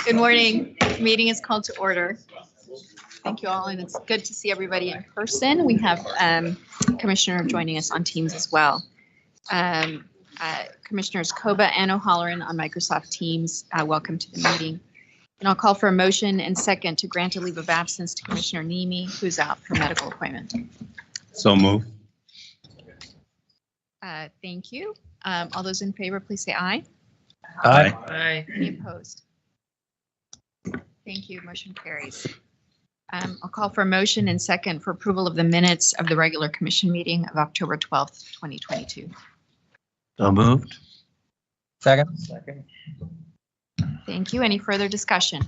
Good morning. Meeting is called to order. Thank you all, and it's good to see everybody in person. We have Commissioner joining us on Teams as well. Commissioners Koba and O'Halloran on Microsoft Teams, welcome to the meeting. And I'll call for a motion and second to grant a leave of absence to Commissioner Nemi, who's out for medical appointment. So move. Thank you. All those in favor, please say aye. Aye. Aye. Any opposed? Thank you. Motion carries. I'll call for a motion and second for approval of the minutes of the regular commission meeting of October 12th, 2022. So moved. Second. Thank you. Any further discussion?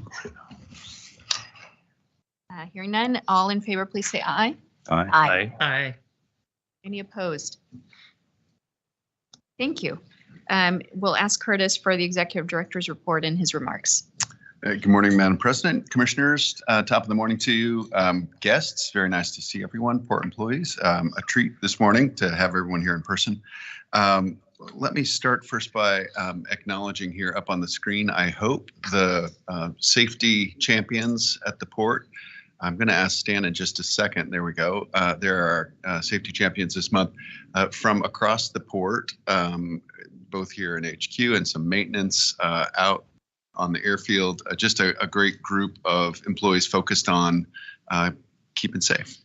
Hearing none, all in favor, please say aye. Aye. Aye. Any opposed? Thank you. We'll ask Curtis for the executive director's report and his remarks. Good morning, Madam President, Commissioners. Top of the morning to you, guests. Very nice to see everyone, port employees. A treat this morning to have everyone here in person. Let me start first by acknowledging here up on the screen, I hope, the safety champions at the port. I'm going to ask Stan in just a second. There we go. There are safety champions this month from across the port, both here in HQ and some maintenance out on the airfield. Just a great group of employees focused on keeping safe.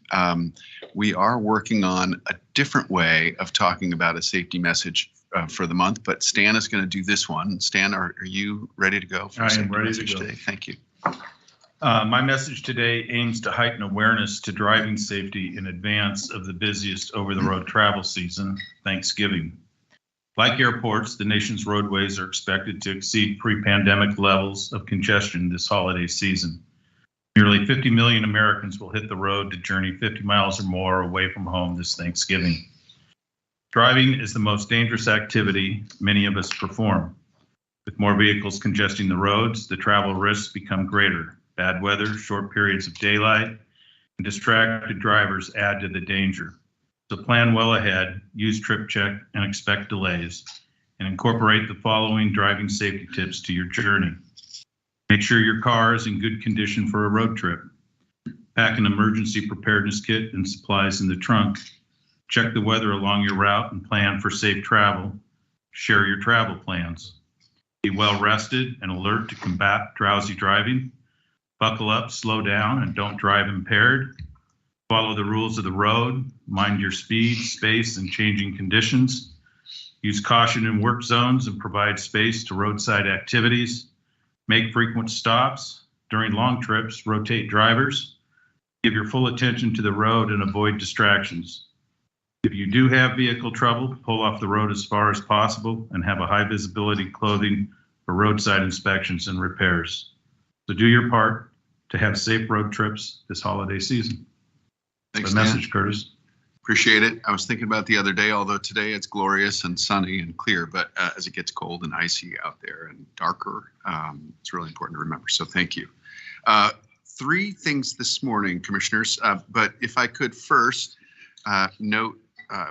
We are working on a different way of talking about a safety message for the month, but Stan is going to do this one. Stan, are you ready to go? I am ready to go. Today? Thank you. My message today aims to heighten awareness to driving safety in advance of the busiest over-the-road travel season, Thanksgiving. Like airports, the nation's roadways are expected to exceed pre-pandemic levels of congestion this holiday season. Nearly 50 million Americans will hit the road to journey 50 miles or more away from home this Thanksgiving. Driving is the most dangerous activity many of us perform. With more vehicles congesting the roads, the travel risks become greater. Bad weather, short periods of daylight, and distracted drivers add to the danger. So plan well ahead, use TripCheck and expect delays, and incorporate the following driving safety tips to your journey. Make sure your car is in good condition for a road trip. Pack an emergency preparedness kit and supplies in the trunk. Check the weather along your route and plan for safe travel. Share your travel plans. Be well rested and alert to combat drowsy driving. Buckle up, slow down, and don't drive impaired. Follow the rules of the road. Mind your speed, space, and changing conditions. Use caution in work zones and provide space to roadside activities. Make frequent stops. During long trips, rotate drivers. Give your full attention to the road and avoid distractions. If you do have vehicle trouble, pull off the road as far as possible and have a high visibility clothing for roadside inspections and repairs. So do your part to have safe road trips this holiday season. Thanks, The message, Curtis. Appreciate it. I was thinking about the other day, although today it's glorious and sunny and clear, but as it gets cold and icy out there and darker, it's really important to remember. So thank you. Three things this morning, Commissioners, but if I could first note,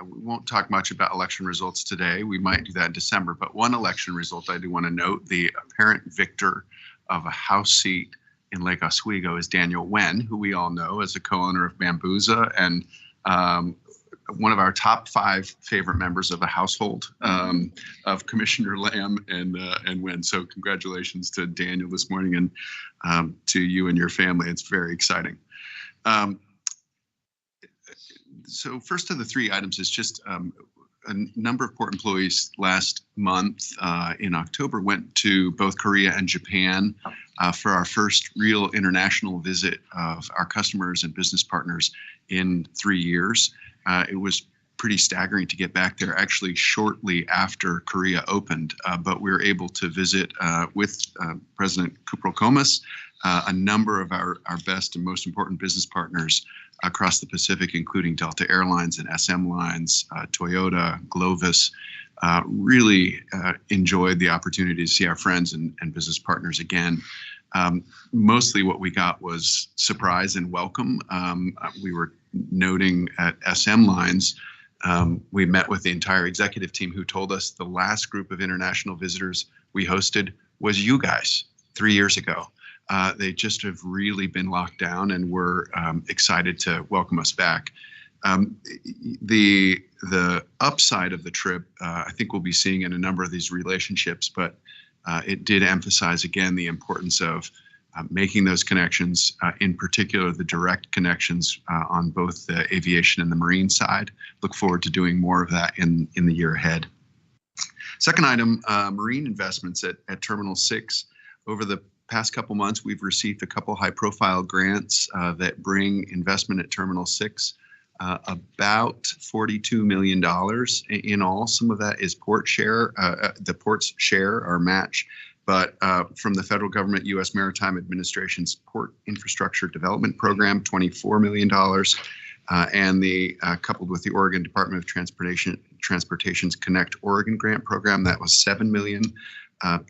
we won't talk much about election results today. We might do that in December, but one election result I do want to note, the apparent victor of a House seat in Lake Oswego is Daniel Wen, who we all know as a co-owner of Bambuza and one of our top 5 favorite members of the household of Commissioner Lamb and Wen. So congratulations to Daniel this morning and to you and your family. It's very exciting. So first of the 3 items is just a number of port employees last month in October went to both Korea and Japan for our first real international visit of our customers and business partners in 3 years. It was pretty staggering to get back there actually shortly after Korea opened, but we were able to visit with President Kupro Komas, a number of our best and most important business partners across the Pacific, including Delta Airlines and SM Lines, Toyota, Glovis. Really enjoyed the opportunity to see our friends and business partners again. Mostly what we got was surprise and welcome. We were noting at SM Lines, we met with the entire executive team who told us the last group of international visitors we hosted was you guys. 3 years ago. They just have really been locked down, and we're excited to welcome us back. The upside of the trip, I think we'll be seeing in a number of these relationships, but it did emphasize again the importance of making those connections, in particular the direct connections on both the aviation and the marine side. Look forward to doing more of that in the year ahead. Second item, marine investments at Terminal 6. Over the past couple months, we've received a couple high-profile grants that bring investment at Terminal 6 about $42 million in all. Some of that is port share, the port's share or match, but from the federal government, U.S. Maritime Administration's Port Infrastructure Development Program, $24 million, and the coupled with the Oregon Department of Transportation's Connect Oregon Grant Program, that was $7 million.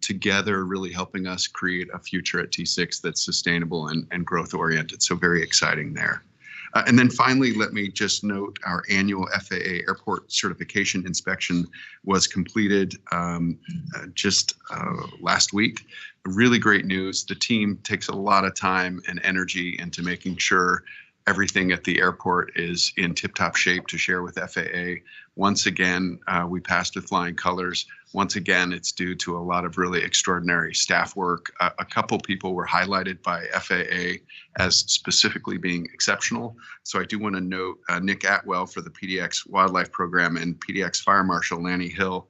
Together really helping us create a future at T6 that's sustainable and growth oriented. So very exciting there. And then finally, let me just note our annual FAA airport certification inspection was completed just last week. Really great news. The team takes a lot of time and energy into making sure everything at the airport is in tip-top shape to share with FAA. Once again, we passed with flying colors. Once again, it's due to a lot of really extraordinary staff work. A couple people were highlighted by FAA as specifically being exceptional. So I do want to note Nick Atwell for the PDX Wildlife Program and PDX Fire Marshal Lanny Hill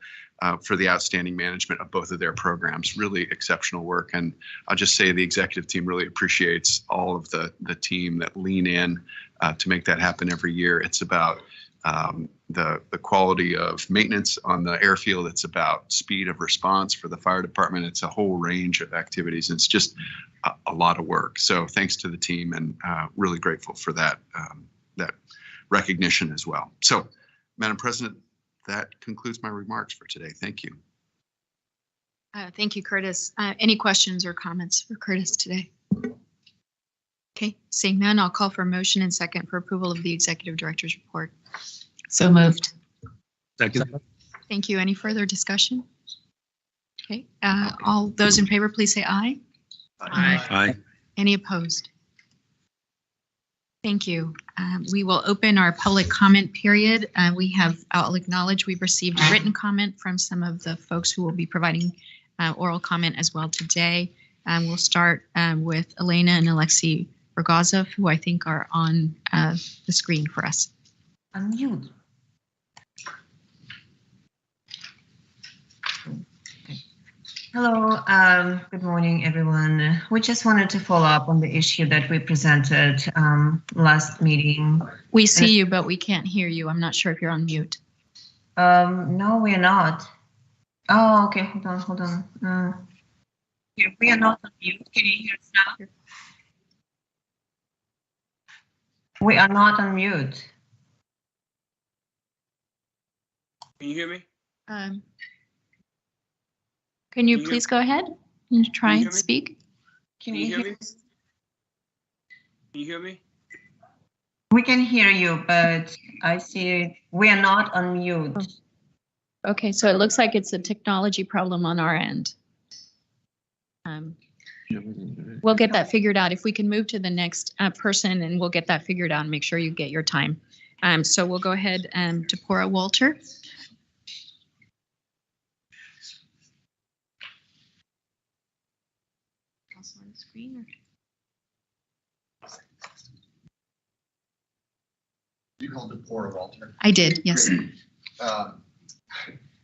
for the outstanding management of both of their programs. Really exceptional work. And I'll just say the executive team really appreciates all of the team that lean in to make that happen every year. It's about the quality of maintenance on the airfield. It's about speed of response for the fire department. It's a whole range of activities. It's just a lot of work. So thanks to the team, and really grateful for that recognition as well. So, Madam President, that concludes my remarks for today. Thank you. Thank you, Curtis. Any questions or comments for Curtis today? Okay, seeing none, I'll call for a motion and second for approval of the Executive Director's report. So moved. Second. Thank you. Any further discussion? Okay, all those in favor, please say aye. Aye. Aye. Any opposed? Thank you. We will open our public comment period. I'll acknowledge we've received a written comment from some of the folks who will be providing oral comment as well today. We'll start with Elena and Alexei Rogozov, who I think are on the screen for us. Unmute. Hello, good morning, everyone. We just wanted to follow up on the issue that we presented last meeting. We see you, but we can't hear you. I'm not sure if you're on mute. No, we are not. Oh, okay, hold on. We are not on mute. Can you hear us now? We are not on mute. Can you hear me? Can you please go ahead and try and speak? Can you hear me? Can you hear me? We can hear you, but I see we are not on mute. Okay, so it looks like it's a technology problem on our end. We'll get that figured out. If we can move to the next person, and we'll get that figured out and make sure you get your time. So we'll go ahead to Deborah Walter. Also on the screen. You called Deborah Walter. I did, yes.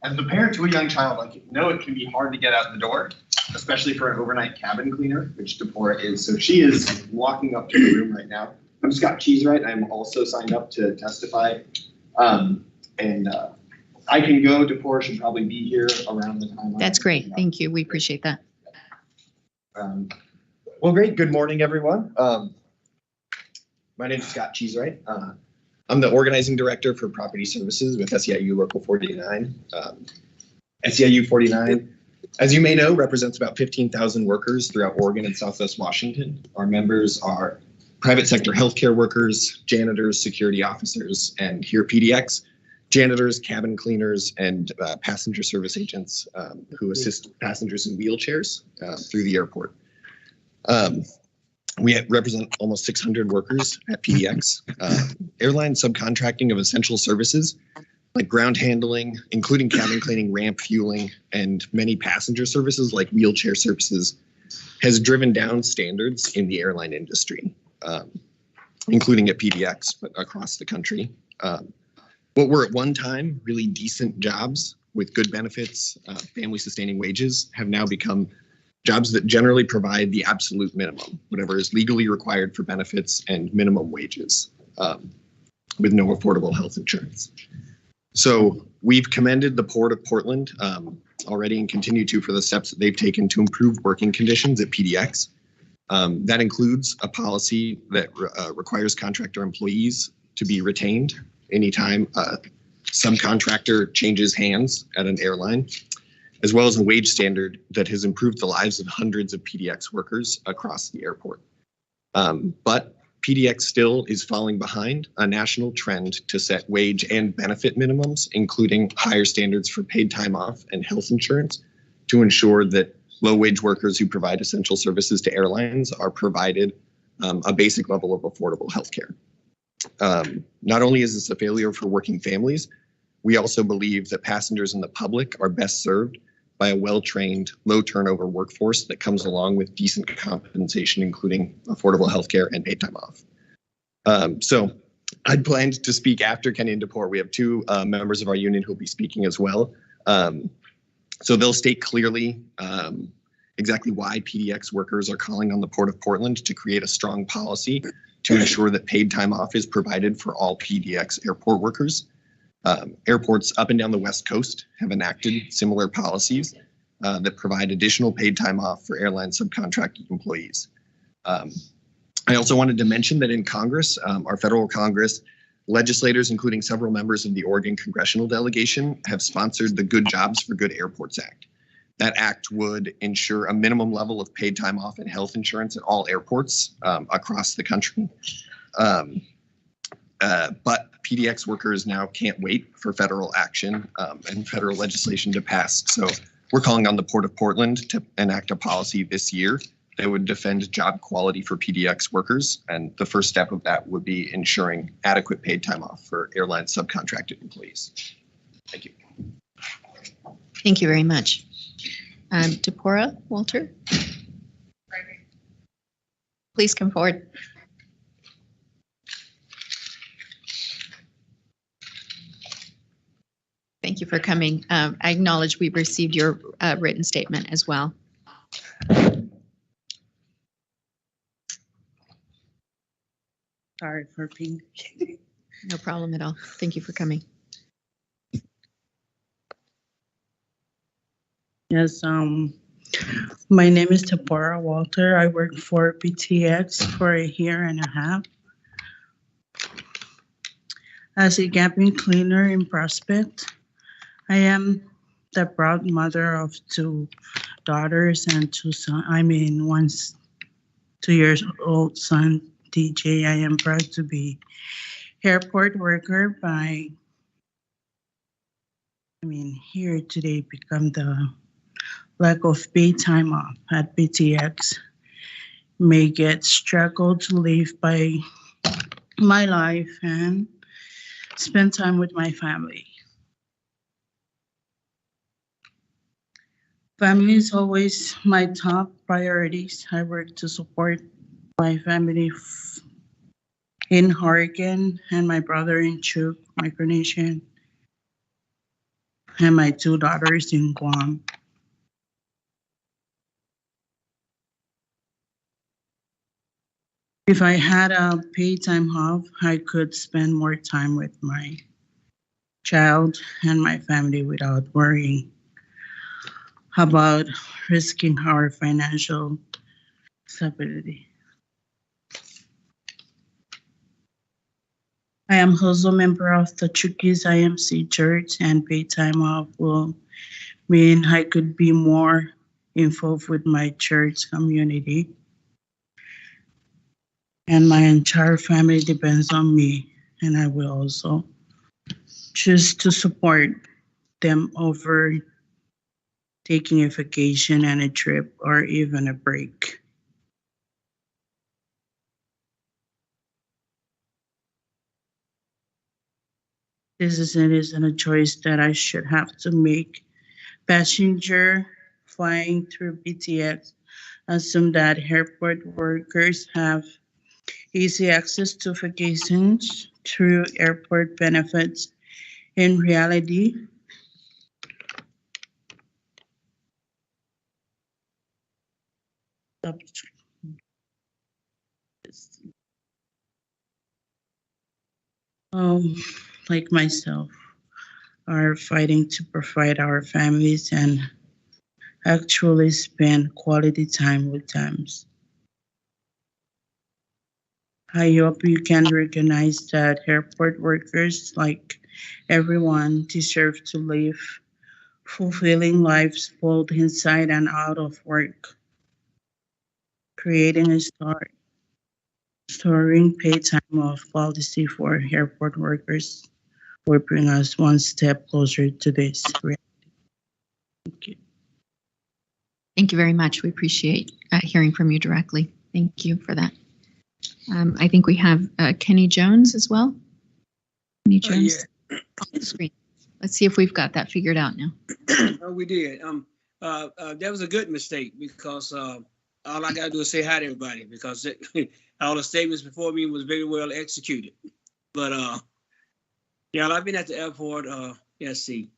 As the parent to a young child, I know it can be hard to get out the door, especially for an overnight cabin cleaner, which Deborah is. So she is walking up to the room right now. I'm Scott Cheesewright. I'm also signed up to testify. I can go. Deborah should probably be here around the time. That's great. Thank you. We appreciate that. Well, great. Good morning, everyone. My name is Scott Cheesewright. I'm the organizing director for property services with SEIU Local 49. SEIU 49, as you may know, represents about 15,000 workers throughout Oregon and Southwest Washington. Our members are private sector healthcare workers, janitors, security officers, and here at PDX, janitors, cabin cleaners, and passenger service agents who assist passengers in wheelchairs through the airport. We represent almost 600 workers at PDX. Airline subcontracting of essential services like ground handling, including cabin cleaning, ramp fueling, and many passenger services like wheelchair services has driven down standards in the airline industry, including at PDX, but across the country. What were at one time really decent jobs with good benefits, family-sustaining wages, have now become jobs that generally provide the absolute minimum, whatever is legally required for benefits and minimum wages, with no affordable health insurance. So we've commended the Port of Portland already and continue to for the steps that they've taken to improve working conditions at PDX. That includes a policy that requires contractor employees to be retained anytime a subcontractor changes hands at an airline, as well as a wage standard that has improved the lives of hundreds of PDX workers across the airport. But PDX still is falling behind a national trend to set wage and benefit minimums, including higher standards for paid time off and health insurance, to ensure that low-wage workers who provide essential services to airlines are provided a basic level of affordable health care. Not only is this a failure for working families, we also believe that passengers and the public are best served by a well-trained, low-turnover workforce that comes along with decent compensation, including affordable health care and paid time off. So I'd planned to speak after Kenny and DePore. We have two members of our union who will be speaking as well. So they'll state clearly exactly why PDX workers are calling on the Port of Portland to create a strong policy to ensure that paid time off is provided for all PDX airport workers. Airports up and down the West Coast have enacted similar policies that provide additional paid time off for airline subcontracted employees. I also wanted to mention that in Congress, our federal Congress, legislators, including several members of the Oregon congressional delegation, have sponsored the Good Jobs for Good Airports Act. That act would ensure a minimum level of paid time off and health insurance at all airports across the country. But PDX workers now can't wait for federal action and federal legislation to pass. So we're calling on the Port of Portland to enact a policy this year that would defend job quality for PDX workers. And the first step of that would be ensuring adequate paid time off for airline subcontracted employees. Thank you. Thank you very much. DePora, Walter? Please come forward. Thank you for coming. I acknowledge we've received your written statement as well. Sorry for being. No problem at all. Thank you for coming. Yes, my name is Deborah Walter. I work for PTX for a year and a half as a cabin cleaner in Prospect. I am the proud mother of two daughters and two sons. I mean, one's 2-year-old son, DJ. I am proud to be airport worker by, here today become the lack of paid time off at PTX may get struggled to live by my life and spend time with my family. Family is always my top priorities. I work to support my family in Oregon and my brother in Chuuk, Micronesian, and my two daughters in Guam. If I had a paid time off, I could spend more time with my child and my family without worrying about risking our financial stability. I am also a member of the Chuukese IMC Church, and paid time off will mean I could be more involved with my church community. And my entire family depends on me, and I will also choose to support them over taking a vacation and a trip or even a break. This isn't a choice that I should have to make. Passenger flying through BTS assume that airport workers have easy access to vacations through airport benefits. In reality, like myself, are fighting to provide our families and actually spend quality time with them. I hope you can recognize that airport workers, like everyone, deserve to live fulfilling lives both inside and out of work. Creating a storing paid time off policy for airport workers will bring us one step closer to this reality. Thank you. Thank you very much. We appreciate hearing from you directly. Thank you for that. I think we have Kenny Jones as well. Kenny Jones on the screen. Let's see if we've got that figured out now. Oh, we did. That was a good mistake because all I got to do is say hi to everybody because all the statements before me was very well executed. But yeah, I've been at the airport. Let's see,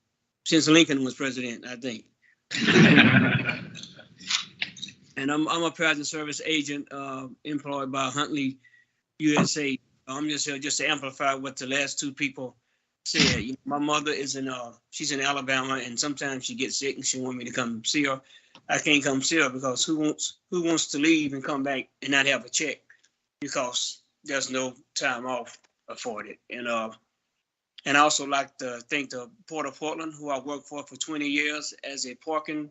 since Lincoln was president, I think. And I'm a passenger service agent employed by Huntley USA. I'm just here just to amplify what the last two people said. You know, my mother is she's in Alabama, and sometimes she gets sick and she wants me to come see her. I can't come see her because who wants to leave and come back and not have a check because there's no time off afforded. And I also like to thank the Port of Portland, who I worked for 20 years as a parking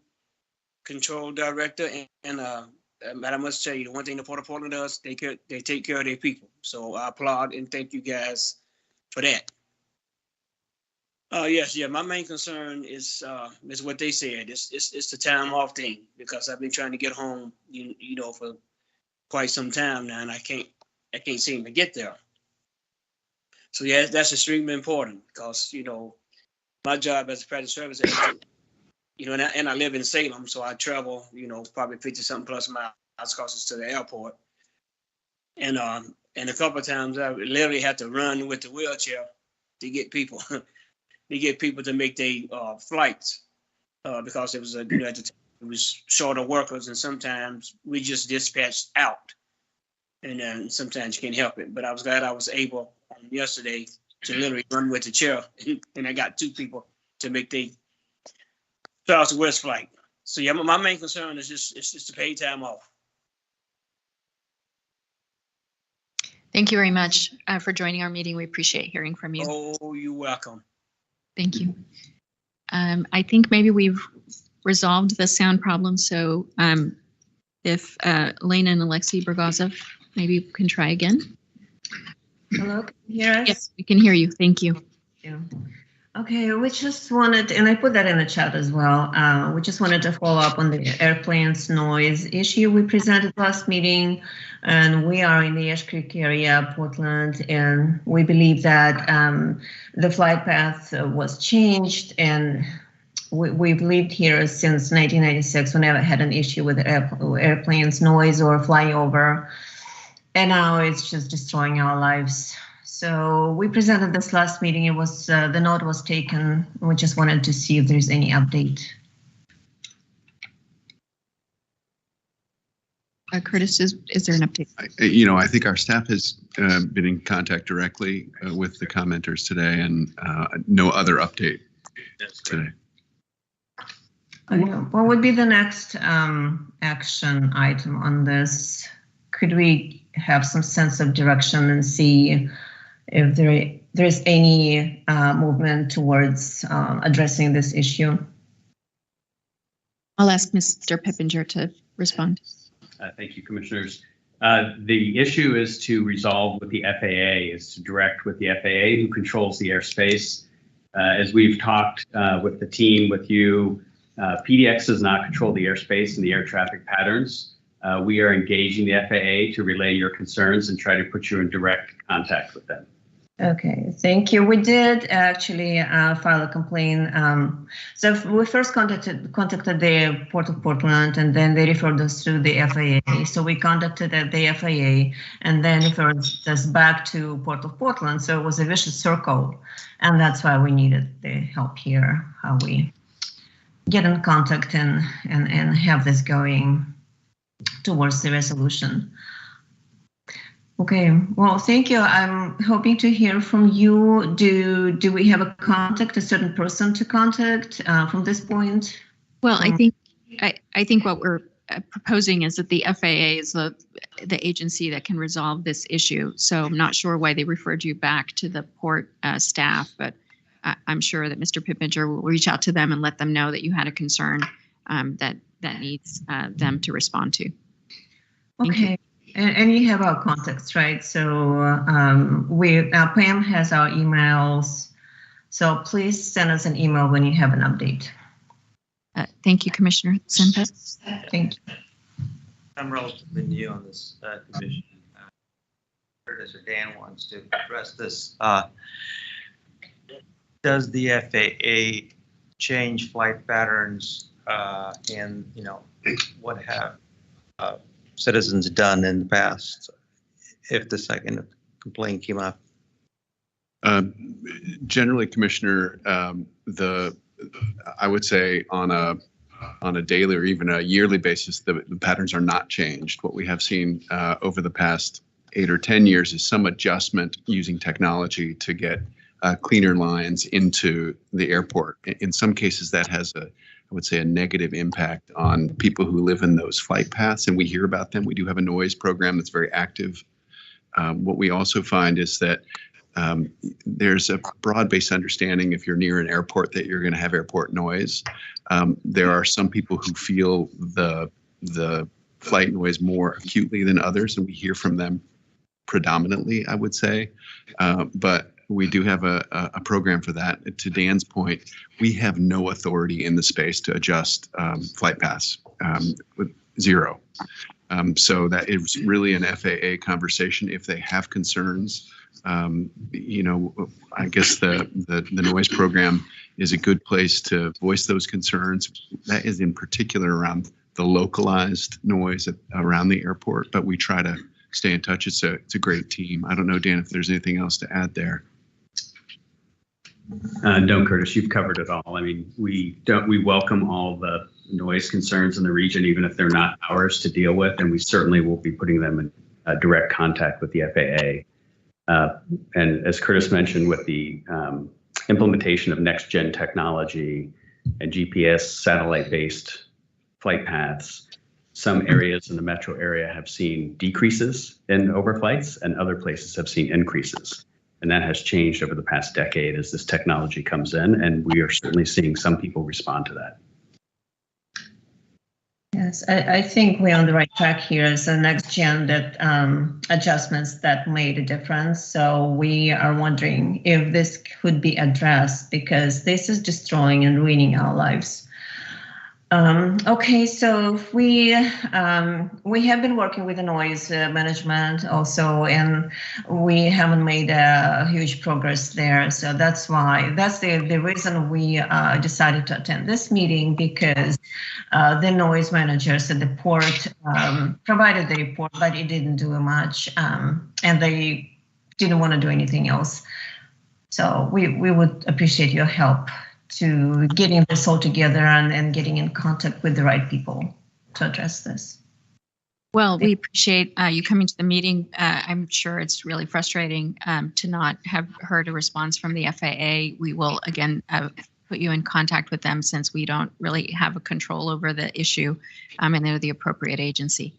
control director. But I must tell you, the one thing the Port of Portland does, they take care of their people. So I applaud and thank you guys for that. My main concern is what they said. It's the time off thing because I've been trying to get home, you know, for quite some time now, and I can't seem to get there. So yeah, that's extremely important because, you know, my job as a passenger service agent, you know, and I live in Salem, so I travel, you know, probably 50-something plus miles closest to the airport. And a couple of times I literally had to run with the wheelchair to get people to make their flights because it was at the time, it was shorter workers, and sometimes we just dispatched out, and then sometimes you can't help it. But I was glad I was able yesterday to literally run with the chair, and I got two people to make their Southwest flight. So yeah, my main concern is just to pay time off. Thank you very much for joining our meeting. We appreciate hearing from you. Oh, you're welcome. Thank you. I think maybe we've resolved the sound problem. So if Elena and Alexei Burgazov maybe can try again. Hello, can you hear us? Yes, we can hear you. Thank you. Yeah. Okay, we just wanted, and I put that in the chat as well. We just wanted to follow up on the airplanes noise issue we presented last meeting. And we are in the Ash Creek area, Portland, and we believe that the flight path was changed, and we've lived here since 1996. We never had an issue with airplanes noise or flyover, and now it's just destroying our lives. So we presented this last meeting. It was the note was taken. We just wanted to see if there's any update. Curtis, is there an update? I think our staff has been in contact directly with the commenters today, and no other update today. What would be the next action item on this? Could we have some sense of direction and see if there's any movement towards addressing this issue? I'll ask Mr. Pippinger to respond. Thank you, Commissioners. The issue is to resolve with the FAA, is to direct with the FAA, who controls the airspace, As we've talked with the team, with you, PDX does not control the airspace and the air traffic patterns. We are engaging the FAA to relay your concerns and try to put you in direct contact with them. Okay, thank you. We did actually file a complaint. So we first contacted the Port of Portland, and then they referred us to the FAA. So we contacted the FAA, and then referred us back to Port of Portland. So it was a vicious circle, and that's why we needed the help here. How we get in contact and have this going towards the resolution. Okay, well, thank you. I'm hoping to hear from you. Do we have a certain person to contact from this point? Well, I think what we're proposing is that the FAA is the agency that can resolve this issue. So I'm not sure why they referred you back to the port staff, but I'm sure that Mr. Pippinger will reach out to them and let them know that you had a concern that needs them to respond to. Okay. And you have our contacts, right? So Pam has our emails. So please send us an email when you have an update. Thank you, Commissioner Simpson. Thank you. I'm relatively new on this commission. Curtis or Dan wants to address this. Does the FAA change flight patterns and, what have citizens done in the past if the second complaint came up? Generally, Commissioner, I would say on a daily or even a yearly basis, the patterns are not changed. What we have seen over the past 8 or 10 years is some adjustment using technology to get cleaner lines into the airport. In some cases, that has I would say a negative impact on people who live in those flight paths, and we hear about them. We do have a noise program that's very active. What we also find is that there's a broad-based understanding if you're near an airport that you're going to have airport noise. There are some people who feel the flight noise more acutely than others, and we hear from them predominantly, I would say. But we do have a program for that. To Dan's point, we have no authority in the space to adjust flight paths with zero. So that is really an FAA conversation. If they have concerns, I guess the noise program is a good place to voice those concerns. That is in particular around the localized noise around the airport, but we try to stay in touch. It's a great team. I don't know, Dan, if there's anything else to add there. No, Curtis, you've covered it all. I mean, we welcome all the noise concerns in the region, even if they're not ours to deal with, and we certainly will be putting them in direct contact with the FAA. And as Curtis mentioned, with the implementation of next-gen technology and GPS satellite-based flight paths, some areas in the metro area have seen decreases in overflights, and other places have seen increases. And that has changed over the past decade as this technology comes in, and we are certainly seeing some people respond to that. Yes, I think we're on the right track here. It's the next gen that adjustments that made a difference. So we are wondering if this could be addressed, because this is destroying and ruining our lives. Okay, so we have been working with the noise management also, and we haven't made a huge progress there. So that's the reason we decided to attend this meeting, because the noise managers at the port provided the report, but it didn't do much, and they didn't want to do anything else. So we would appreciate your help to getting this all together and getting in contact with the right people to address this. Well, we appreciate you coming to the meeting. I'm sure it's really frustrating to not have heard a response from the FAA. We will, again, put you in contact with them, since we don't really have a control over the issue, and they're the appropriate agency.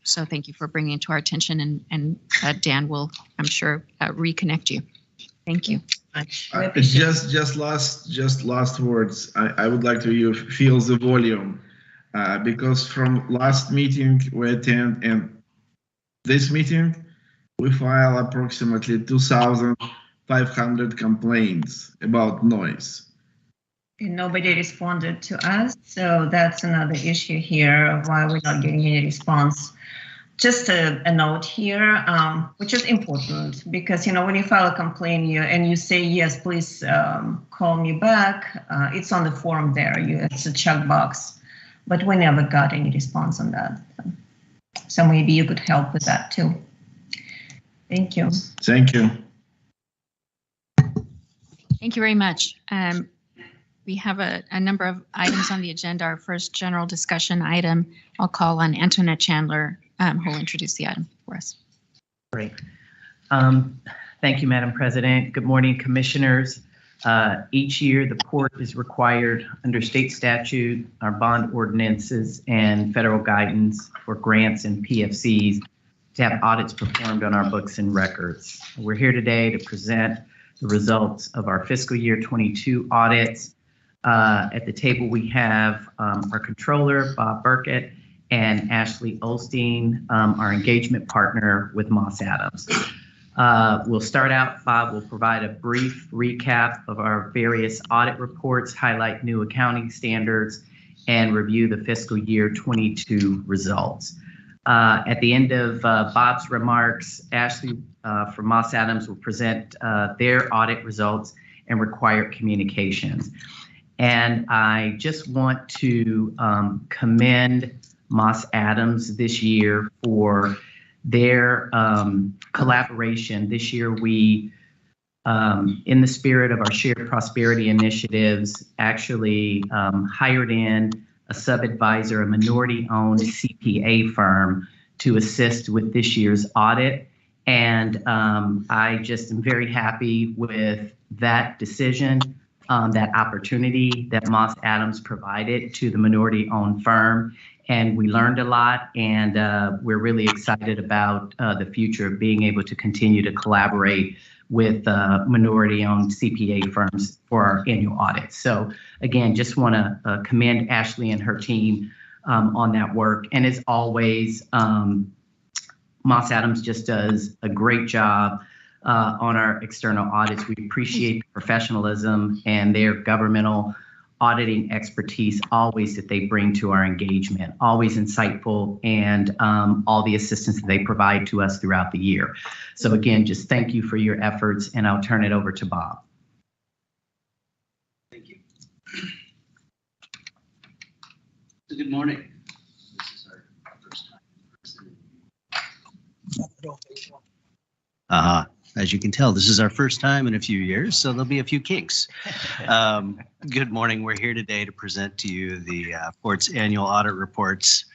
So thank you for bringing it to our attention, and Dan will, I'm sure, reconnect you. Thank you. Just last words. I would like to feel the volume, because from last meeting we attend and this meeting, we file approximately 2,000 500 complaints about noise. And nobody responded to us, so that's another issue here of why we're not getting any response. Just a note here, which is important because, when you file a complaint and you say, yes, please call me back, it's on the form there. It's a checkbox, but we never got any response on that. So maybe you could help with that too. Thank you. Thank you. Thank you very much. We have a number of items on the agenda. Our first general discussion item, I'll call on Antoinette Chandler, who will introduce the item for us. Great. Thank you, Madam President. Good morning, commissioners. Each year, the port is required under state statute, our bond ordinances, and federal guidance for grants and PFCs to have audits performed on our books and records. We're here today to present the results of our fiscal year 22 audits. At the table, we have our controller, Bob Burkett, and Ashley Olstein, our engagement partner with Moss Adams. We'll start out, Bob will provide a brief recap of our various audit reports, highlight new accounting standards, and review the fiscal year 22 results. At the end of Bob's remarks, Ashley from Moss Adams will present their audit results and required communications. And I just want to commend Moss Adams this year for their collaboration. This year we, in the spirit of our shared prosperity initiatives, actually hired in a sub-advisor, a minority-owned CPA firm to assist with this year's audit. And I just am very happy with that decision, that opportunity that Moss Adams provided to the minority-owned firm. And we learned a lot, and we're really excited about the future of being able to continue to collaborate with minority-owned CPA firms for our annual audits. So again, just want to commend Ashley and her team on that work. And as always, Moss Adams just does a great job on our external audits. We appreciate the professionalism and their governmental auditing expertise always that they bring to our engagement, always insightful, and all the assistance that they provide to us throughout the year. So again, just thank you for your efforts, and I'll turn it over to Bob. Thank you. So good morning. This is our first time. As you can tell, this is our first time in a few years, so there'll be a few kinks. Good morning. We're here today to present to you the port's annual audit reports.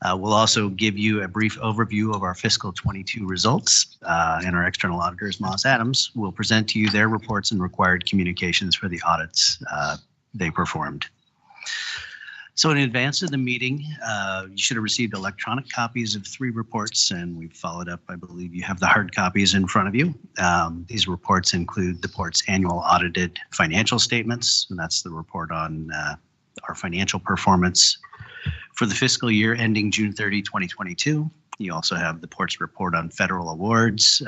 We'll also give you a brief overview of our fiscal 22 results, and our external auditors, Moss Adams, will present to you their reports and required communications for the audits they performed. So in advance of the meeting, you should have received electronic copies of 3 reports, and we've followed up. I believe you have the hard copies in front of you. These reports include the port's annual audited financial statements, and that's the report on our financial performance for the fiscal year ending June 30, 2022. You also have the port's report on federal awards.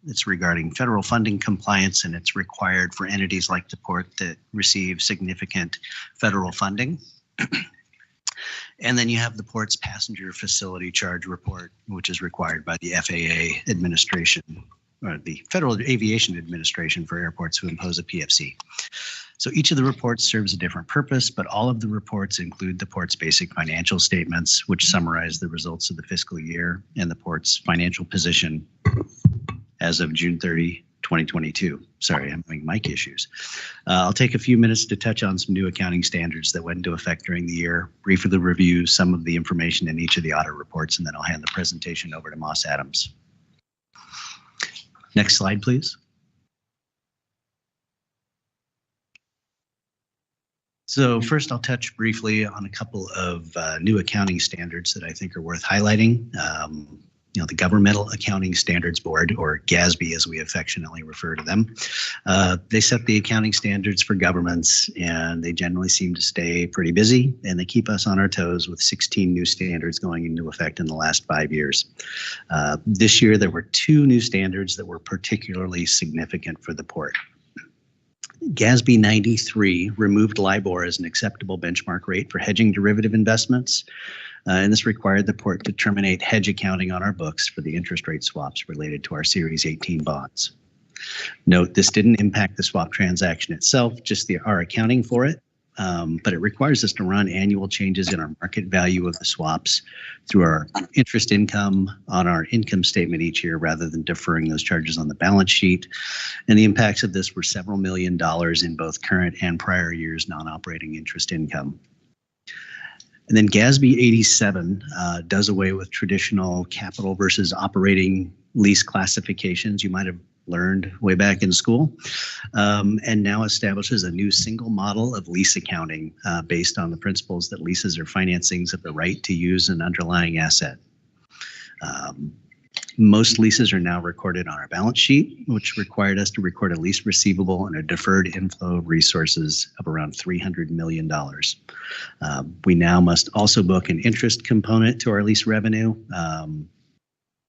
It's regarding federal funding compliance, and it's required for entities like the port that receive significant federal funding. And then you have the port's passenger facility charge report, which is required by the FAA administration, or the Federal Aviation Administration for airports who impose a PFC. So each of the reports serves a different purpose, but all of the reports include the port's basic financial statements, which summarize the results of the fiscal year and the port's financial position as of June 30, 2022. Sorry, I'm having mic issues. I'll take a few minutes to touch on some new accounting standards that went into effect during the year, briefly review some of the information in each of the audit reports, and then I'll hand the presentation over to Moss Adams. Next slide, please. So first, I'll touch briefly on a couple of new accounting standards that I think are worth highlighting. the Governmental Accounting Standards Board, or GASB as we affectionately refer to them. They set the accounting standards for governments, and they generally seem to stay pretty busy, and they keep us on our toes with 16 new standards going into effect in the last 5 years. This year, there were 2 new standards that were particularly significant for the port. GASB 93 removed LIBOR as an acceptable benchmark rate for hedging derivative investments, and this required the port to terminate hedge accounting on our books for the interest rate swaps related to our Series 18 bonds. Note, this didn't impact the swap transaction itself, just our accounting for it, but it requires us to run annual changes in our market value of the swaps through our interest income on our income statement each year rather than deferring those charges on the balance sheet. And the impacts of this were several $1 million in both current and prior years' non-operating interest income. And then GASB 87 does away with traditional capital versus operating lease classifications you might have learned way back in school, and now establishes a new single model of lease accounting based on the principles that leases are financings of the right to use an underlying asset. Most leases are now recorded on our balance sheet, which required us to record a lease receivable and a deferred inflow of resources of around $300 million. We now must also book an interest component to our lease revenue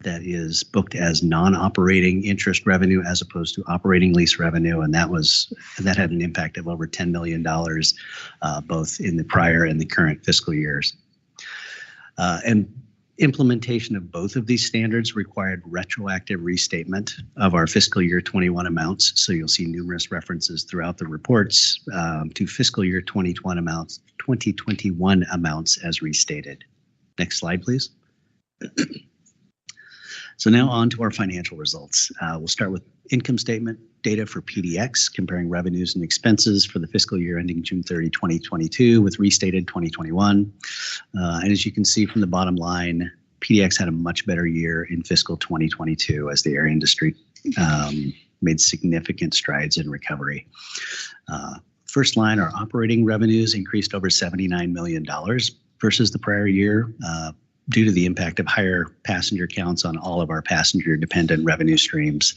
that is booked as non-operating interest revenue as opposed to operating lease revenue, and that had an impact of over $10 million both in the prior and the current fiscal years. And implementation of both of these standards required retroactive restatement of our fiscal year 21 amounts. So you'll see numerous references throughout the reports to fiscal year 2021 amounts as restated. Next slide, please. So now on to our financial results. We'll start with income statement data for PDX, comparing revenues and expenses for the fiscal year ending June 30, 2022 with restated 2021. And as you can see from the bottom line, PDX had a much better year in fiscal 2022 as the air industry made significant strides in recovery. First line, our operating revenues increased over $79 million versus the prior year, due to the impact of higher passenger counts on all of our passenger-dependent revenue streams.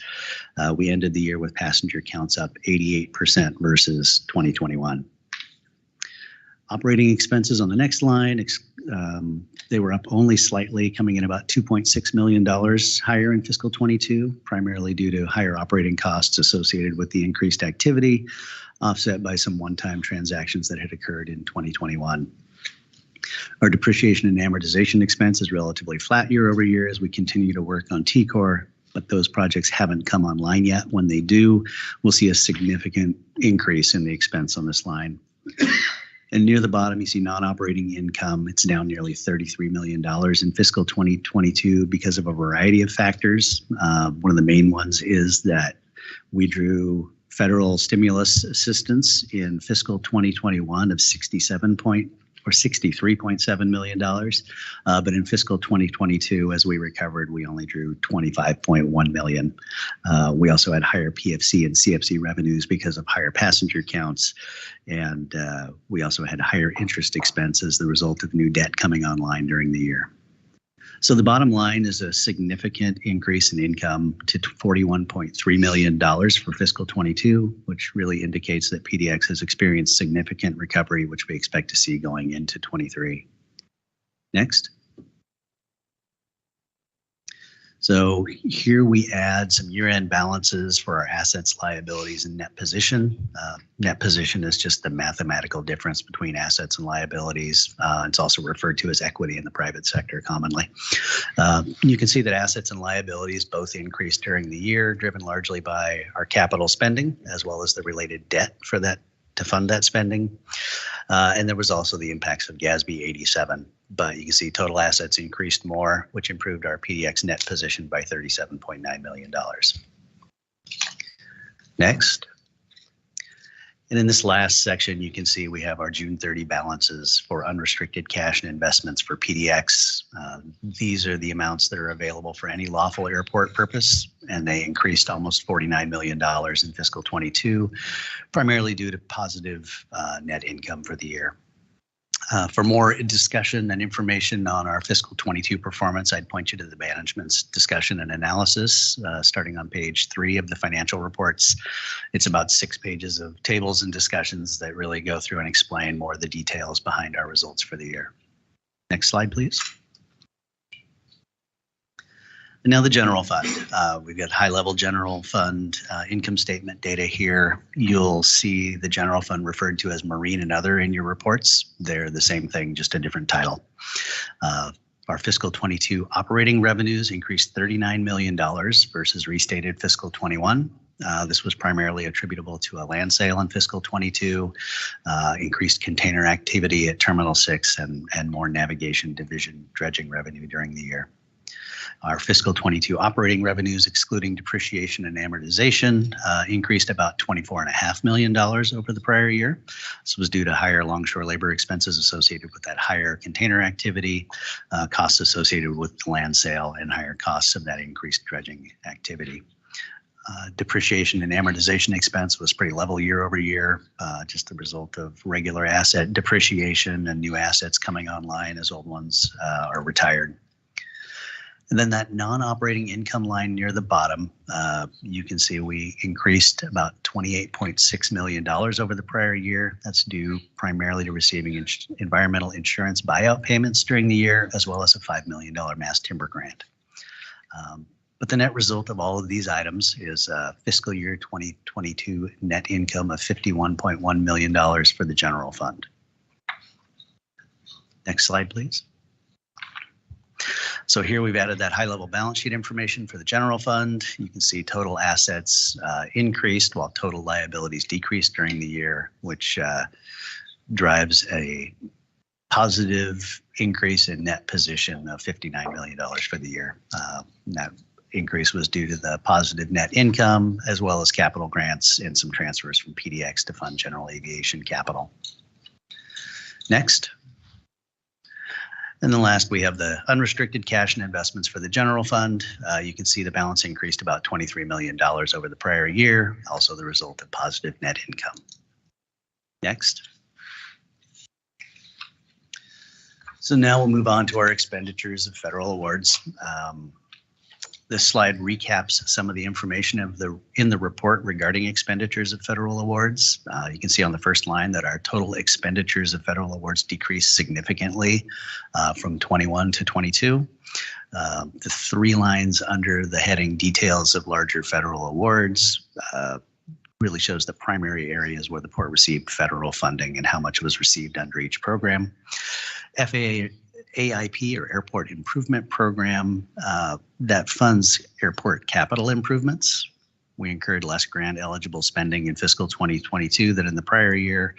We ended the year with passenger counts up 88% versus 2021. Operating expenses on the next line, they were up only slightly, coming in about $2.6 million higher in fiscal 22, primarily due to higher operating costs associated with the increased activity, offset by some one-time transactions that had occurred in 2021. Our depreciation and amortization expense is relatively flat year over year as we continue to work on TCOR, but those projects haven't come online yet. When they do, we'll see a significant increase in the expense on this line. And near the bottom, you see non-operating income. It's down nearly $33 million in fiscal 2022 because of a variety of factors. One of the main ones is that we drew federal stimulus assistance in fiscal 2021 of $63.7 million. But in fiscal 2022, as we recovered, we only drew $25.1 million. We also had higher PFC and CFC revenues because of higher passenger counts. And we also had higher interest expense as the result of new debt coming online during the year. So the bottom line is a significant increase in income to $41.3 million for fiscal 22, which really indicates that PDX has experienced significant recovery, which we expect to see going into 23. Next. So here we add some year-end balances for our assets, liabilities, and net position. Net position is just the mathematical difference between assets and liabilities. It's also referred to as equity in the private sector commonly. You can see that assets and liabilities both increased during the year, driven largely by our capital spending, as well as the related debt for that to fund that spending. And there was also the impacts of GASB 87. But you can see total assets increased more, which improved our PDX net position by $37.9 million. Next. And in this last section, you can see we have our June 30 balances for unrestricted cash and investments for PDX. These are the amounts that are available for any lawful airport purpose, and they increased almost $49 million in fiscal 22, primarily due to positive net income for the year. For more discussion and information on our fiscal 22 performance, I'd point you to the management's discussion and analysis, starting on page 3 of the financial reports. It's about 6 pages of tables and discussions that really go through and explain more of the details behind our results for the year. Next slide, please. And now the general fund. We've got high-level general fund income statement data here. You'll see the general fund referred to as Marine and Other in your reports. They're the same thing, just a different title. Our fiscal 22 operating revenues increased $39 million versus restated fiscal 21. This was primarily attributable to a land sale in fiscal 22, increased container activity at Terminal 6, and more navigation division dredging revenue during the year. Our fiscal 22 operating revenues, excluding depreciation and amortization, increased about $24.5 million over the prior year. This was due to higher longshore labor expenses associated with that higher container activity, costs associated with the land sale, and higher costs of that increased dredging activity. Depreciation and amortization expense was pretty level year over year, just the result of regular asset depreciation and new assets coming online as old ones are retired. And then that non-operating income line near the bottom, you can see we increased about $28.6 million over the prior year. That's due primarily to receiving environmental insurance buyout payments during the year, as well as a $5 million mass timber grant. But the net result of all of these items is fiscal year 2022 net income of $51.1 million for the general fund. Next slide, please. So here we've added that high-level balance sheet information for the general fund. You can see total assets increased while total liabilities decreased during the year, which drives a positive increase in net position of $59 million for the year. That increase was due to the positive net income, as well as capital grants and some transfers from PDX to fund general aviation capital. Next. And then last, we have the unrestricted cash and investments for the general fund. You can see the balance increased about $23 million over the prior year, also the result of positive net income. Next. So now we'll move on to our expenditures of federal awards. This slide recaps some of the information in the report regarding expenditures of federal awards. You can see on the first line that our total expenditures of federal awards decreased significantly from 21 to 22. The 3 lines under the heading details of larger federal awards really shows the primary areas where the port received federal funding and how much was received under each program. FAA AIP, or Airport Improvement Program, that funds airport capital improvements. We incurred less grant eligible spending in fiscal 2022 than in the prior year.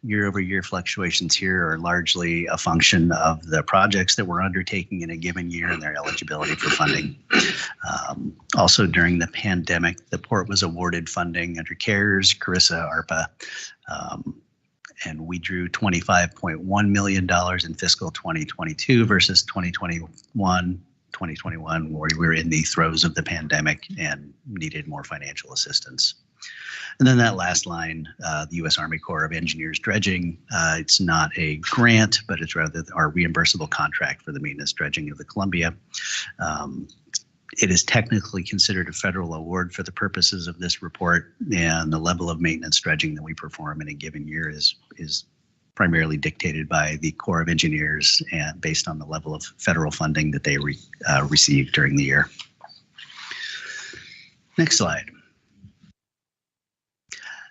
Year-over-year fluctuations here are largely a function of the projects that we're undertaking in a given year and their eligibility for funding. Also, during the pandemic, the port was awarded funding under CARES, CARISA, ARPA, and we drew $25.1 million in fiscal 2022 versus 2021, where we were in the throes of the pandemic and needed more financial assistance. And then that last line, the U.S. Army Corps of Engineers dredging, it's not a grant, but it's rather our reimbursable contract for the maintenance dredging of the Columbia. It is technically considered a federal award for the purposes of this report, and the level of maintenance dredging that we perform in a given year is primarily dictated by the Corps of Engineers and based on the level of federal funding that they received during the year. Next slide.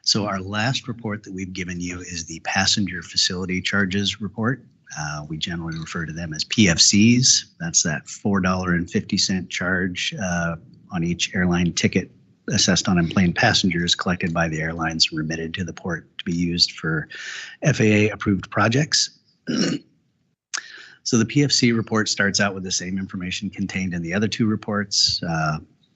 So our last report that we've given you is the passenger facility charges report. We generally refer to them as PFCs. That's that $4.50 charge on each airline ticket assessed on enplaned passengers collected by the airlines and remitted to the port to be used for FAA approved projects. So the PFC report starts out with the same information contained in the other 2 reports,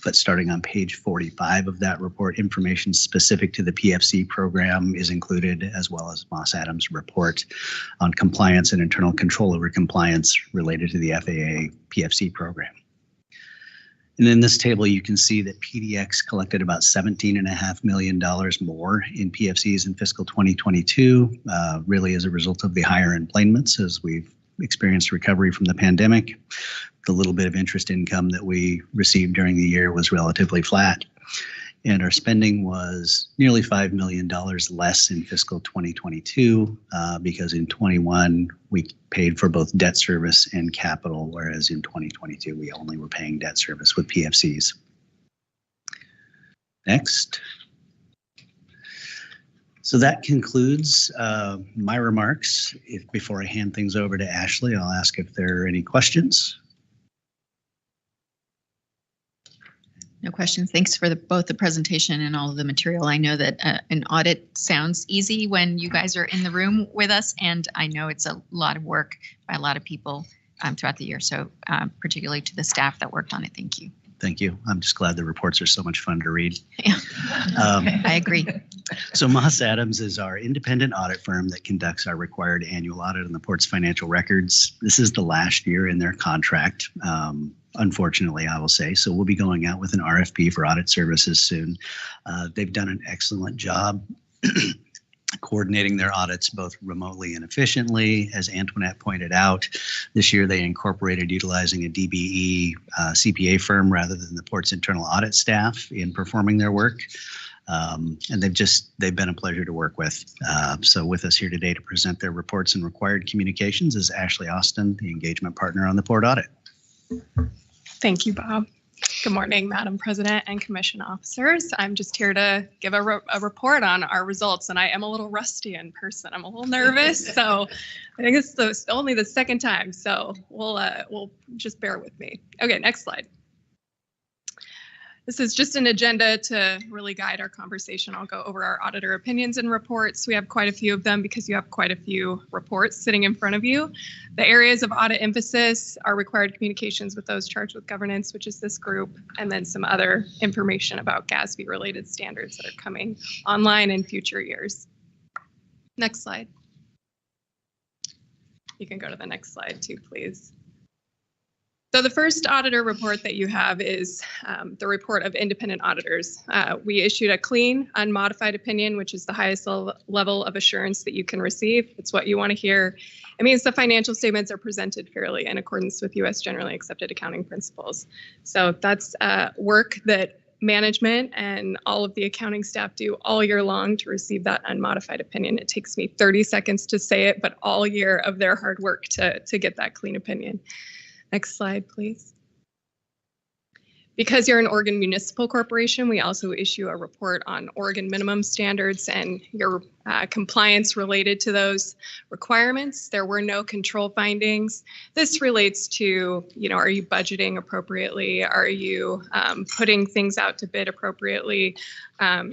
but starting on page 45 of that report, information specific to the PFC program is included, as well as Moss Adams' report on compliance and internal control over compliance related to the FAA PFC program. And in this table, you can see that PDX collected about $17.5 million more in PFCs in fiscal 2022, really as a result of the higher employments as we've experienced recovery from the pandemic. The little bit of interest income that we received during the year was relatively flat. And our spending was nearly $5 million less in fiscal 2022 because in 21 we paid for both debt service and capital, whereas in 2022 we only were paying debt service with PFCs. Next. So that concludes my remarks. Before I hand things over to Ashley, I'll ask if there are any questions. No questions. Thanks for both the presentation and all of the material. I know that an audit sounds easy when you guys are in the room with us, and I know it's a lot of work by a lot of people throughout the year. So particularly to the staff that worked on it, thank you. Thank you. I'm just glad the reports are so much fun to read. Yeah, I agree. So Moss Adams is our independent audit firm that conducts our required annual audit on the port's financial records. This is the last year in their contract. Unfortunately, I will say. So we'll be going out with an RFP for audit services soon. They've done an excellent job coordinating their audits both remotely and efficiently. As Antoinette pointed out, this year they incorporated utilizing a DBE CPA firm rather than the port's internal audit staff in performing their work. And they've been a pleasure to work with. So with us here today to present their reports and required communications is Ashley Austin, the engagement partner on the port audit. Thank you, Bob. Good morning, Madam President and Commission officers. I'm just here to give a report on our results, and I am a little rusty in person. I'm a little nervous, so I think it's only the second time, so we'll just bear with me. Okay, next slide. This is just an agenda to really guide our conversation. I'll go over our auditor opinions and reports. We have quite a few of them because you have quite a few reports sitting in front of you. The areas of audit emphasis are required communications with those charged with governance, which is this group, and then some other information about GASB related standards that are coming online in future years. Next slide. You can go to the next slide too, please. So the first auditor report that you have is the report of independent auditors. We issued a clean, unmodified opinion, which is the highest level of assurance that you can receive. It's what you want to hear. It means the financial statements are presented fairly in accordance with U.S. generally accepted accounting principles. So that's work that management and all of the accounting staff do all year long to receive that unmodified opinion. It takes me 30 seconds to say it, but all year of their hard work to get that clean opinion. Next slide, please. Because you're an Oregon Municipal Corporation, we also issue a report on Oregon minimum standards and your compliance related to those requirements. There were no control findings. This relates to, are you budgeting appropriately? Are you putting things out to bid appropriately?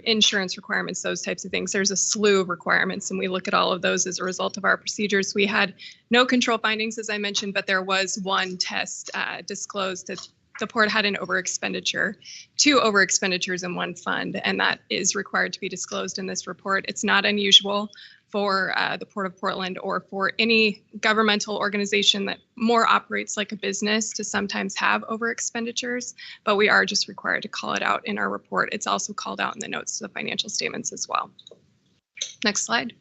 Insurance requirements, those types of things. There's a slew of requirements, and we look at all of those as a result of our procedures. We had no control findings, as I mentioned, but there was one test disclosed that the port had an overexpenditure, 2 overexpenditures in one fund, and that is required to be disclosed in this report. It's not unusual for the Port of Portland or for any governmental organization that more operates like a business to sometimes have overexpenditures, but we are just required to call it out in our report. It's also called out in the notes to the financial statements as well. Next slide.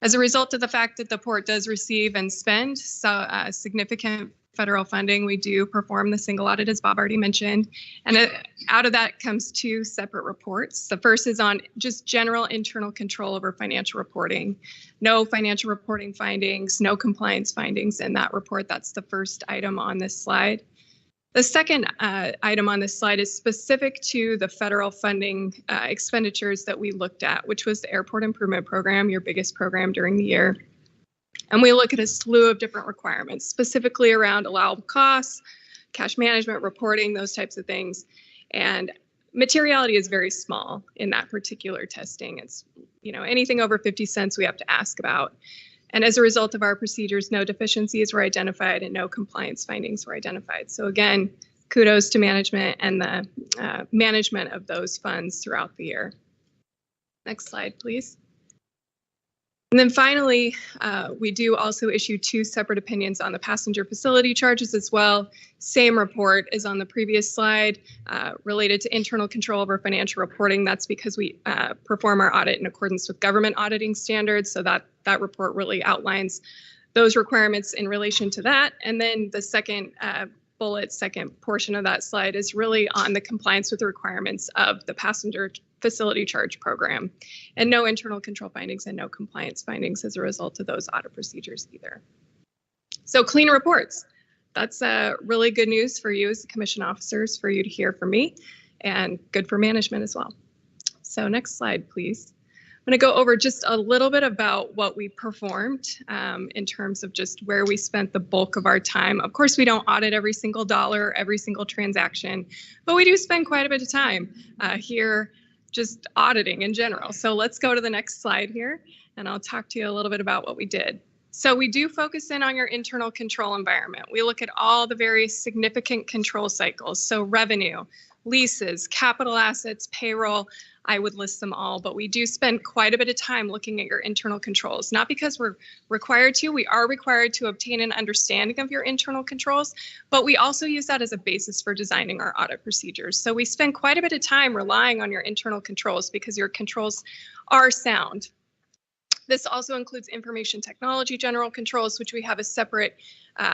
As a result of the fact that the port does receive and spend significant federal funding, we do perform the single audit, as Bob already mentioned. And out of that comes 2 separate reports. The first is on just general internal control over financial reporting. No financial reporting findings, no compliance findings in that report. That's the first item on this slide. The second item on this slide is specific to the federal funding expenditures that we looked at, which was the Airport Improvement Program, your biggest program during the year. And we look at a slew of different requirements, specifically around allowable costs, cash management, reporting, those types of things. And materiality is very small in that particular testing. It's, anything over 50 cents we have to ask about. And as a result of our procedures, no deficiencies were identified and no compliance findings were identified. So again, kudos to management and the management of those funds throughout the year. Next slide, please. And then finally, we do also issue 2 separate opinions on the passenger facility charges as well. Same report as on the previous slide related to internal control over financial reporting. That's because we perform our audit in accordance with government auditing standards. So that report really outlines those requirements in relation to that. And then the second second portion of that slide is really on the compliance with the requirements of the passenger facility charge program, and no internal control findings and no compliance findings as a result of those audit procedures either. So clean reports. That's really good news for you as the commission officers, for you to hear from me, and good for management as well. So next slide, please. I'm going to go over just a little bit about what we performed in terms of just where we spent the bulk of our time. Of course, we don't audit every single dollar, every single transaction, but we do spend quite a bit of time here just auditing in general. So let's go to the next slide here, and I'll talk to you a little bit about what we did. So we do focus in on your internal control environment. We look at all the various significant control cycles. So revenue, leases, capital assets, payroll, I would list them all, but we do spend quite a bit of time looking at your internal controls, not because we're required to. We are required to obtain an understanding of your internal controls, but we also use that as a basis for designing our audit procedures. So we spend quite a bit of time relying on your internal controls because your controls are sound. This also includes information technology general controls, which we have a separate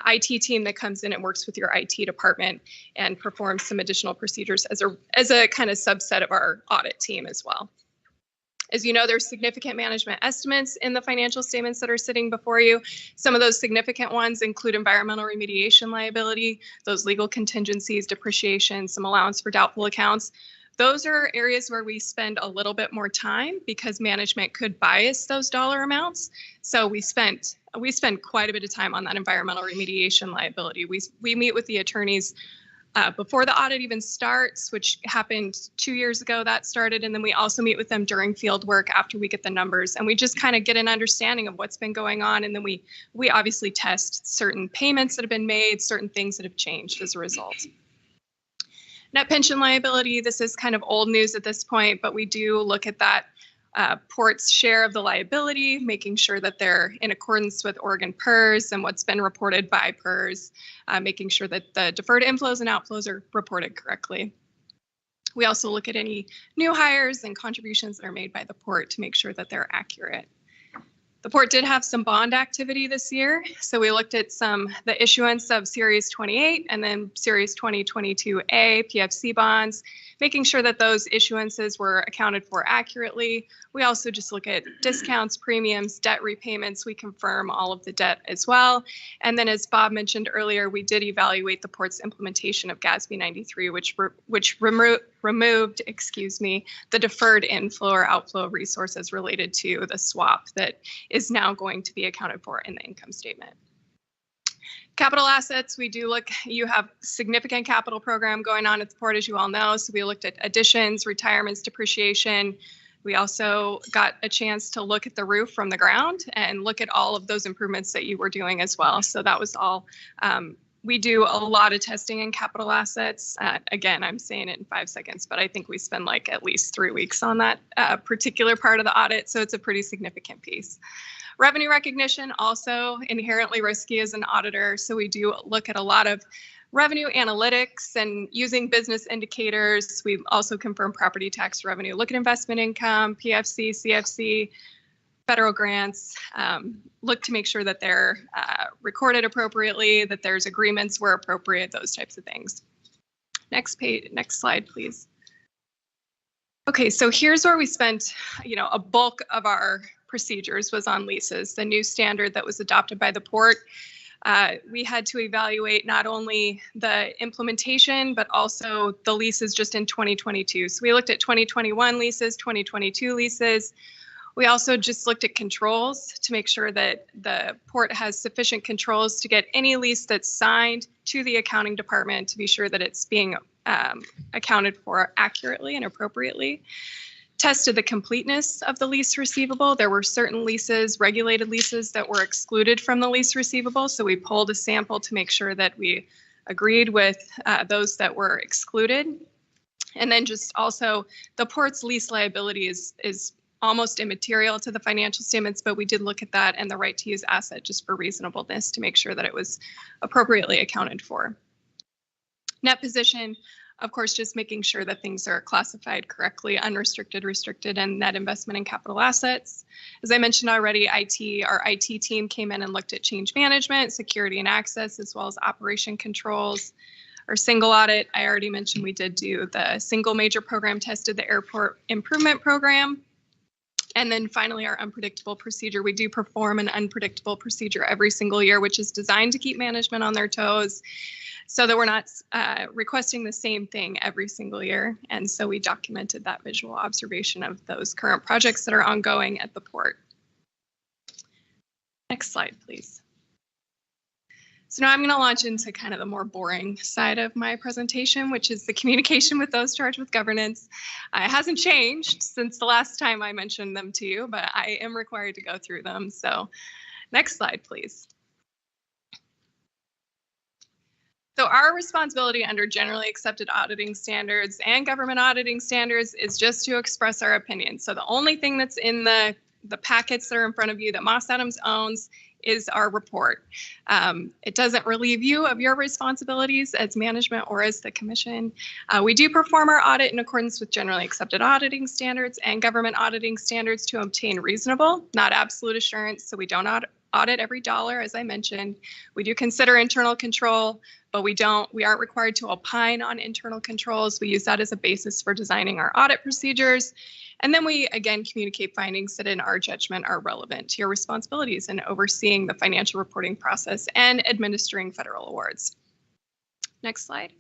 IT team that comes in and works with your IT department and performs some additional procedures as a kind of subset of our audit team as well. As you know, there's significant management estimates in the financial statements that are sitting before you. Some of those significant ones include environmental remediation liability, those legal contingencies, depreciation, some allowance for doubtful accounts. Those are areas where we spend a little bit more time because management could bias those dollar amounts. So we spend quite a bit of time on that environmental remediation liability. We meet with the attorneys before the audit even starts, which happened 2 years ago that started. And then we also meet with them during field work after we get the numbers. And we just kind of get an understanding of what's been going on. And then we obviously test certain payments that have been made, certain things that have changed as a result. Net pension liability, this is kind of old news at this point, but we do look at that port's share of the liability, making sure that they're in accordance with Oregon PERS and what's been reported by PERS, making sure that the deferred inflows and outflows are reported correctly. We also look at any new hires and contributions that are made by the port to make sure that they're accurate. The port did have some bond activity this year, so we looked at the issuance of Series 28 and then Series 2022A PFC bonds, making sure that those issuances were accounted for accurately. We also just look at discounts, premiums, debt repayments. We confirm all of the debt as well. And then as Bob mentioned earlier, we did evaluate the port's implementation of GASB 93, which removed, the deferred inflow or outflow of resources related to the swap that is now going to be accounted for in the income statement. Capital assets, we do look, you have significant capital program going on at the port, as you all know. So we looked at additions, retirements, depreciation. We also got a chance to look at the roof from the ground and look at all of those improvements that you were doing as well. So that was all. We do a lot of testing in capital assets. Again, I'm saying it in 5 seconds, but I think we spend like at least 3 weeks on that particular part of the audit. So it's a pretty significant piece. Revenue recognition, also inherently risky as an auditor. So we do look at a lot of revenue analytics and using business indicators. We also confirm property tax revenue, look at investment income, PFC, CFC, federal grants, look to make sure that they're recorded appropriately, that there's agreements where appropriate, those types of things. Next page, next slide, please. Okay, so here's where we spent, a bulk of our procedures was on leases, the new standard that was adopted by the port. We had to evaluate not only the implementation, but also the leases just in 2022. So we looked at 2021 leases, 2022 leases. We also just looked at controls to make sure that the port has sufficient controls to get any lease that's signed to the accounting department to be sure that it's being accounted for accurately and appropriately. Tested the completeness of the lease receivable. There were certain leases, regulated leases, that were excluded from the lease receivable. So we pulled a sample to make sure that we agreed with those that were excluded. And then just also the port's lease liability is almost immaterial to the financial statements, but we did look at that and the right to use asset just for reasonableness to make sure that it was appropriately accounted for. Net position, of course, just making sure that things are classified correctly, unrestricted, restricted, and net investment in capital assets. As I mentioned already, our IT team came in and looked at change management, security and access, as well as operation controls. Our single audit, I already mentioned we did do the single major program, tested the airport improvement program. And then finally, our unpredictable procedure. We do perform an unpredictable procedure every single year, which is designed to keep management on their toes so that we're not requesting the same thing every single year. And so we documented that visual observation of those current projects that are ongoing at the port. Next slide, please. So now I'm going to launch into kind of the more boring side of my presentation, which is the communication with those charged with governance. It hasn't changed since the last time I mentioned them to you, but I am required to go through them. So next slide, please. So our responsibility under generally accepted auditing standards and government auditing standards is just to express our opinion. So the only thing that's in the packets that are in front of you that Moss Adams owns is our report. It doesn't relieve you of your responsibilities as management or as the commission. We do perform our audit in accordance with generally accepted auditing standards and government auditing standards to obtain reasonable, not absolute assurance. So we don't audit every dollar, as I mentioned. We do consider internal control, but we aren't required to opine on internal controls. We use that as a basis for designing our audit procedures. And then we, again, communicate findings that in our judgment are relevant to your responsibilities in overseeing the financial reporting process and administering federal awards. Next slide.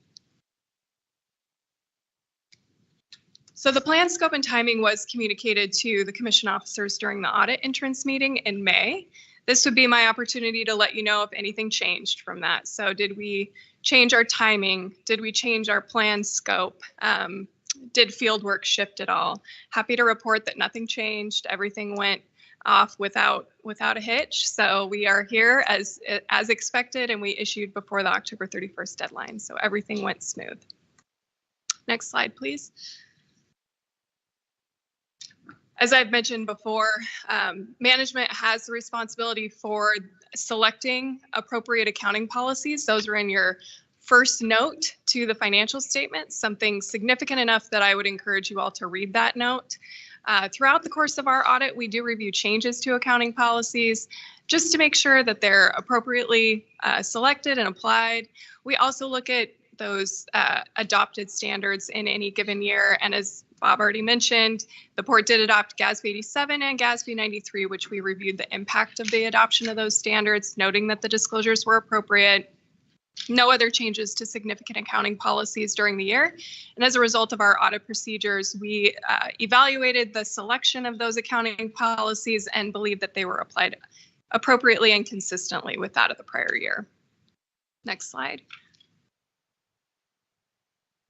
So the plan, scope, and timing was communicated to the commission officers during the audit entrance meeting in May. This would be my opportunity to let you know if anything changed from that. So did we change our timing? Did we change our plan scope? Did field work shift at all? Happy to report that nothing changed. Everything went off without a hitch. So we are here as expected, and we issued before the October 31st deadline. So everything went smooth. Next slide, please. As I've mentioned before, management has the responsibility for selecting appropriate accounting policies. Those are in your first note to the financial statements, something significant enough that I would encourage you all to read that note. Throughout the course of our audit, we do review changes to accounting policies just to make sure that they're appropriately selected and applied. We also look at those adopted standards in any given year. And as Bob already mentioned, the port did adopt GASB 87 and GASB 93, which we reviewed the impact of the adoption of those standards, noting that the disclosures were appropriate. No other changes to significant accounting policies during the year. And as a result of our audit procedures, we evaluated the selection of those accounting policies and believe that they were applied appropriately and consistently with that of the prior year. Next slide.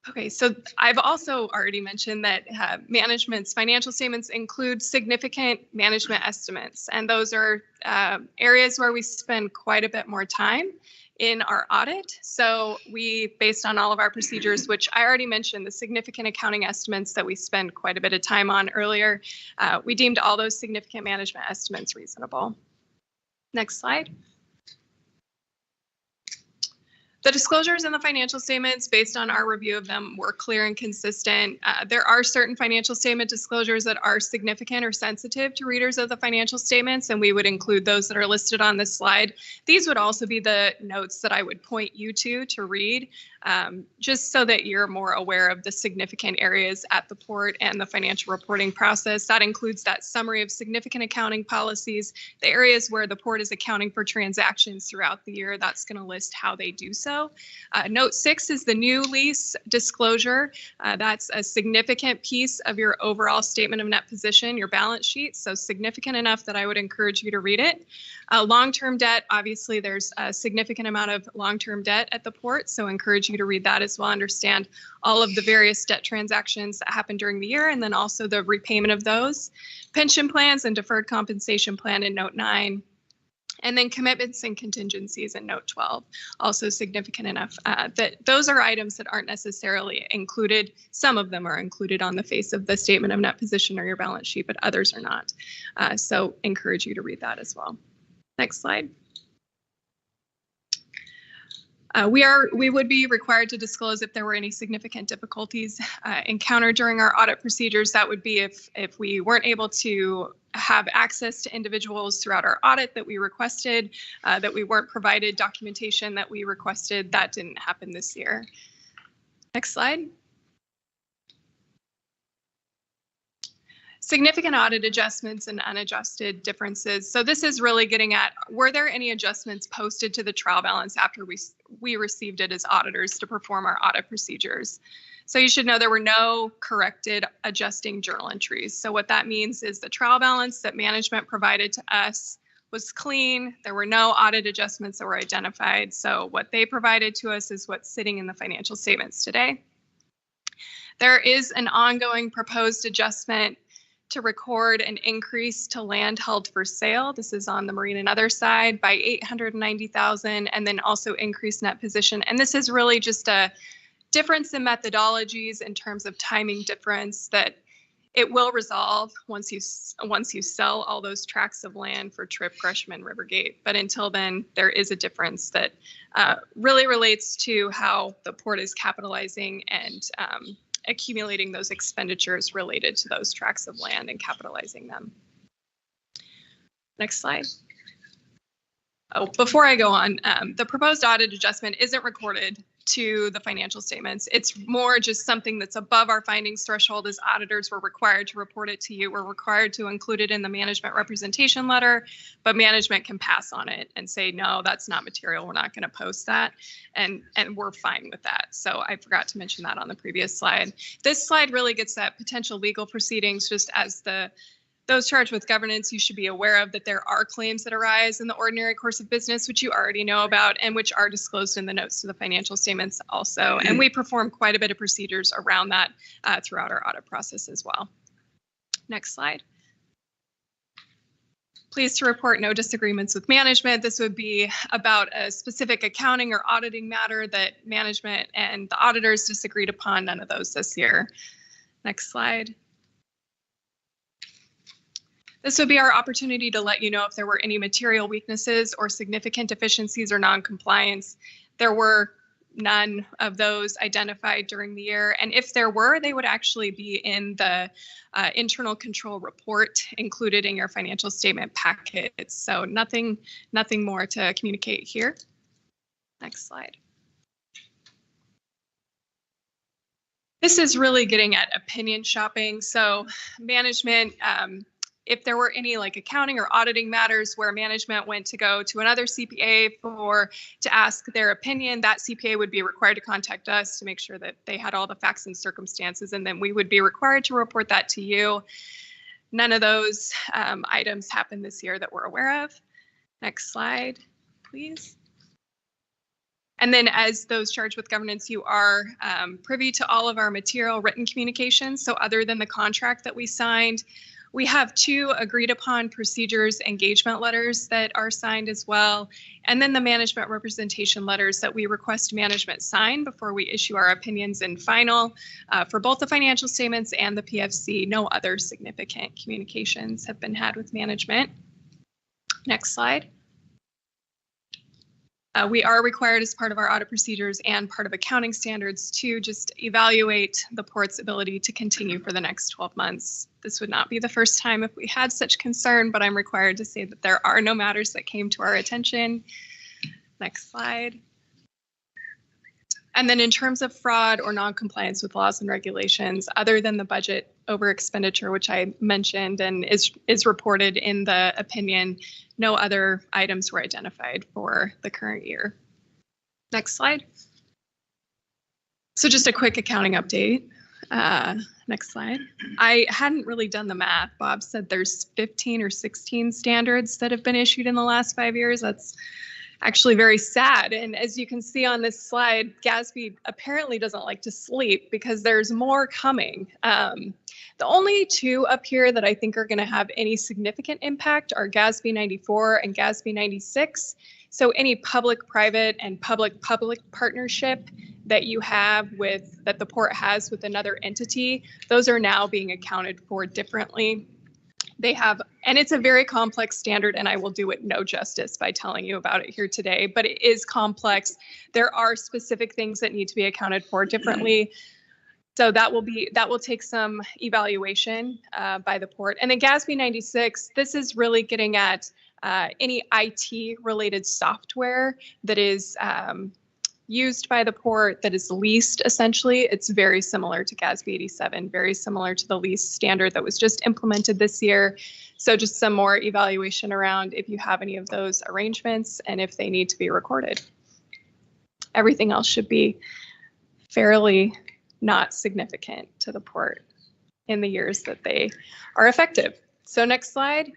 Okay, so I've also already mentioned that management's financial statements include significant management estimates, and those are areas where we spend quite a bit more time in our audit. So we, based on all of our procedures, which I already mentioned, the significant accounting estimates that we spend quite a bit of time on earlier, we deemed all those significant management estimates reasonable. Next slide. The disclosures in the financial statements, based on our review of them, were clear and consistent. There are certain financial statement disclosures that are significant or sensitive to readers of the financial statements, and we would include those that are listed on this slide. These would also be the notes that I would point you to read, just so that you're more aware of the significant areas at the port and the financial reporting process. That includes that summary of significant accounting policies, the areas where the port is accounting for transactions throughout the year. That's going to list how they do so. Note 6 is the new lease disclosure. That's a significant piece of your overall statement of net position, your balance sheet, so significant enough that I would encourage you to read it. Long-term debt, obviously there's a significant amount of long-term debt at the port, so encourage you to read that as well, understand all of the various debt transactions that happen during the year, and then also the repayment of those. Pension plans and deferred compensation plan in note 9. And then commitments and contingencies in note 12, also significant enough that those are items that aren't necessarily included. Some of them are included on the face of the statement of net position or your balance sheet, but others are not. So encourage you to read that as well. Next slide. We would be required to disclose if there were any significant difficulties encountered during our audit procedures. That would be if we weren't able to have access to individuals throughout our audit that we requested, that we weren't provided documentation that we requested. That didn't happen this year. Next slide. Significant audit adjustments and unadjusted differences. So this is really getting at, were there any adjustments posted to the trial balance after we received it as auditors to perform our audit procedures? So you should know there were no corrected adjusting journal entries. So what that means is the trial balance that management provided to us was clean. There were no audit adjustments that were identified. So what they provided to us is what's sitting in the financial statements today. There is an ongoing proposed adjustment to record an increase to land held for sale. This is on the marine and other side by $890,000, and then also increase net position. And this is really just a difference in methodologies in terms of timing difference that it will resolve once you sell all those tracts of land for Tripp, Gresham, and Rivergate. But until then, there is a difference that really relates to how the port is capitalizing and accumulating those expenditures related to those tracts of land and capitalizing them. Next slide. Oh, before I go on, the proposed audit adjustment isn't recorded to the financial statements. It's more just something that's above our findings threshold as auditors. We're required to report it to you. We're required to include it in the management representation letter, but management can pass on it and say, no, that's not material. We're not going to post that. And we're fine with that. So I forgot to mention that on the previous slide. This slide really gets at potential legal proceedings. Just as those charged with governance, you should be aware of that there are claims that arise in the ordinary course of business, which you already know about and which are disclosed in the notes to the financial statements also. And we perform quite a bit of procedures around that throughout our audit process as well. Next slide. Pleased to report no disagreements with management. This would be about a specific accounting or auditing matter that management and the auditors disagreed upon. None of those this year. Next slide. This would be our opportunity to let you know if there were any material weaknesses or significant deficiencies or non-compliance. There were none of those identified during the year. And if there were, they would actually be in the internal control report included in your financial statement packets. So nothing more to communicate here. Next slide. This is really getting at opinion shopping. So management, if there were any like accounting or auditing matters where management went to go to another CPA to ask their opinion, that CPA would be required to contact us to make sure that they had all the facts and circumstances, and then we would be required to report that to you. None of those items happened this year that we're aware of. Next slide, please. And then as those charged with governance, you are privy to all of our material written communications. So other than the contract that we signed, we have 2 agreed upon procedures engagement letters that are signed as well. And then the management representation letters that we request management sign before we issue our opinions in final for both the financial statements and the PFC. No other significant communications have been had with management. Next slide. We are required as part of our audit procedures and part of accounting standards to just evaluate the port's ability to continue for the next 12 months. This would not be the first time if we had such concern, but I'm required to say that there are no matters that came to our attention. Next slide. And then in terms of fraud or non-compliance with laws and regulations, other than the budget over expenditure, which I mentioned and is reported in the opinion, no other items were identified for the current year. Next slide. So just a quick accounting update. Next slide. I hadn't really done the math. Bob said there's 15 or 16 standards that have been issued in the last 5 years. That's actually very sad. And as you can see on this slide, GASB apparently doesn't like to sleep because there's more coming. The only two up here that I think are going to have any significant impact are GASB 94 and GASB 96. So any public-private and public-public partnership that you have with, that the port has with another entity, those are now being accounted for differently. They have, and it's a very complex standard, and I will do it no justice by telling you about it here today, but it is complex. There are specific things that need to be accounted for differently. So that will take some evaluation by the port. And then GASB 96, this is really getting at any IT related software that is used by the port, that is leased essentially. It's very similar to GASB 87, very similar to the lease standard that was just implemented this year. So just some more evaluation around if you have any of those arrangements and if they need to be recorded. Everything else should be fairly not significant to the port in the years that they are effective. So next slide,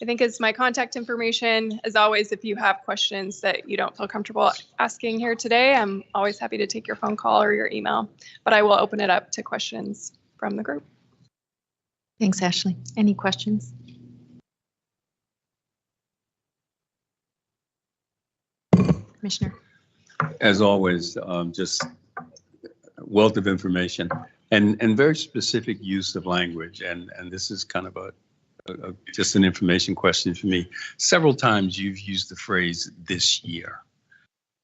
I think is my contact information. As always, if you have questions that you don't feel comfortable asking here today, I'm always happy to take your phone call or your email, but I will open it up to questions from the group. Thanks, Ashley. Any questions? Commissioner. As always, just wealth of information and very specific use of language. And this is kind of just an information question for me. Several times you've used the phrase "this year."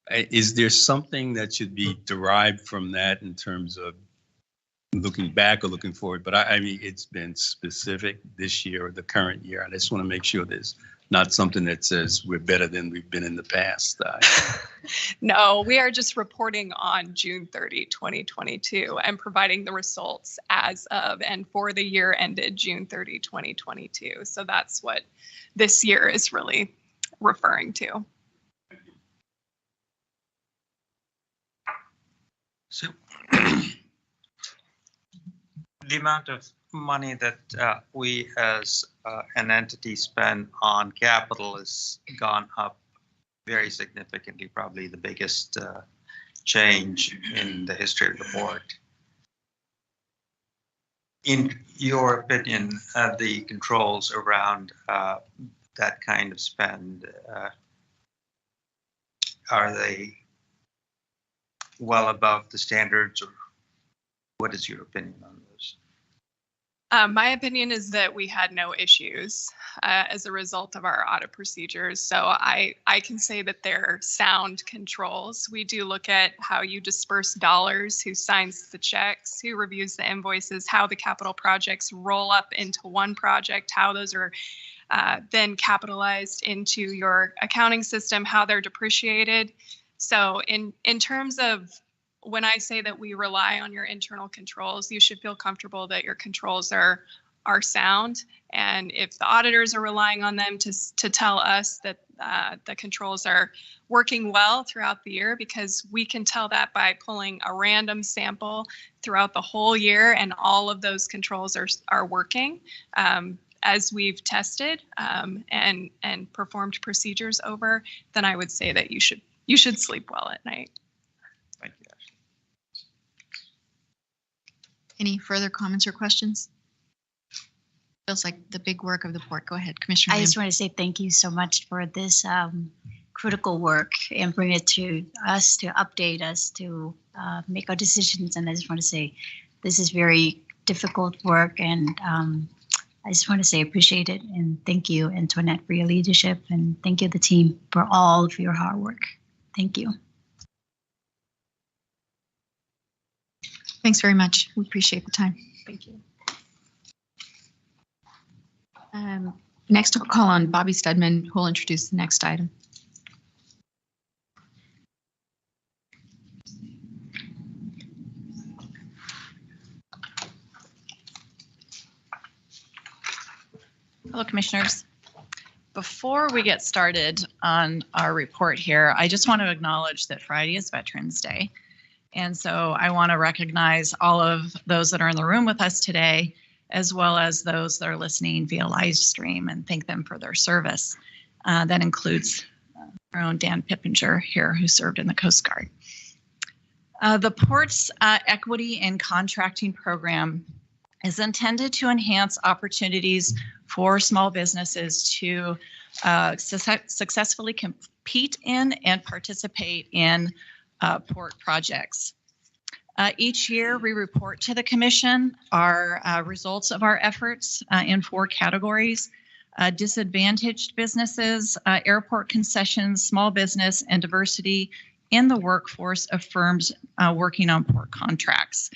Is there something that should be derived from that in terms of looking back or looking forward? But I mean, it's been specific this year or the current year. I just want to make sure there's not something that says we're better than we've been in the past. No, we are just reporting on June 30, 2022 and providing the results as of and for the year ended June 30, 2022. So that's what this year is really referring to. So the amount of money that we as an entity spend on capital has gone up very significantly, probably the biggest change in the history of the port. In your opinion, the controls around that kind of spend, are they well above the standards, or what is your opinion on those? My opinion is that we had no issues as a result of our audit procedures. So I can say that they're sound controls. We do look at how you disperse dollars, who signs the checks, who reviews the invoices, how the capital projects roll up into one project, how those are then capitalized into your accounting system, how they're depreciated. So in terms of when I say that we rely on your internal controls, you should feel comfortable that your controls are sound. And if the auditors are relying on them to tell us that the controls are working well throughout the year, because we can tell that by pulling a random sample throughout the whole year and all of those controls are working as we've tested and performed procedures over, then I would say that you should sleep well at night. Thank you. Any further comments or questions? Feels like the big work of the port. Go ahead, Commissioner. I just want to say thank you so much for this critical work and bring it to us, to update us, to make our decisions. And I just want to say this is very difficult work, and I just want to say appreciate it and thank you, Antoinette, for your leadership, and thank you, the team, for all of your hard work. Thank you. Thanks very much. We appreciate the time. Thank you. Next, I'll call on Bobby Studman, who will introduce the next item. Hello, Commissioners. Before we get started on our report here, I just want to acknowledge that Friday is Veterans Day. And so I want to recognize all of those that are in the room with us today, as well as those that are listening via live stream, and thank them for their service. That includes our own Dan Pippinger here, who served in the Coast Guard. The Port's Equity and Contracting Program is intended to enhance opportunities for small businesses to successfully compete in and participate in port projects. Each year, we report to the Commission our results of our efforts in 4 categories: disadvantaged businesses, airport concessions, small business, and diversity in the workforce of firms working on port contracts.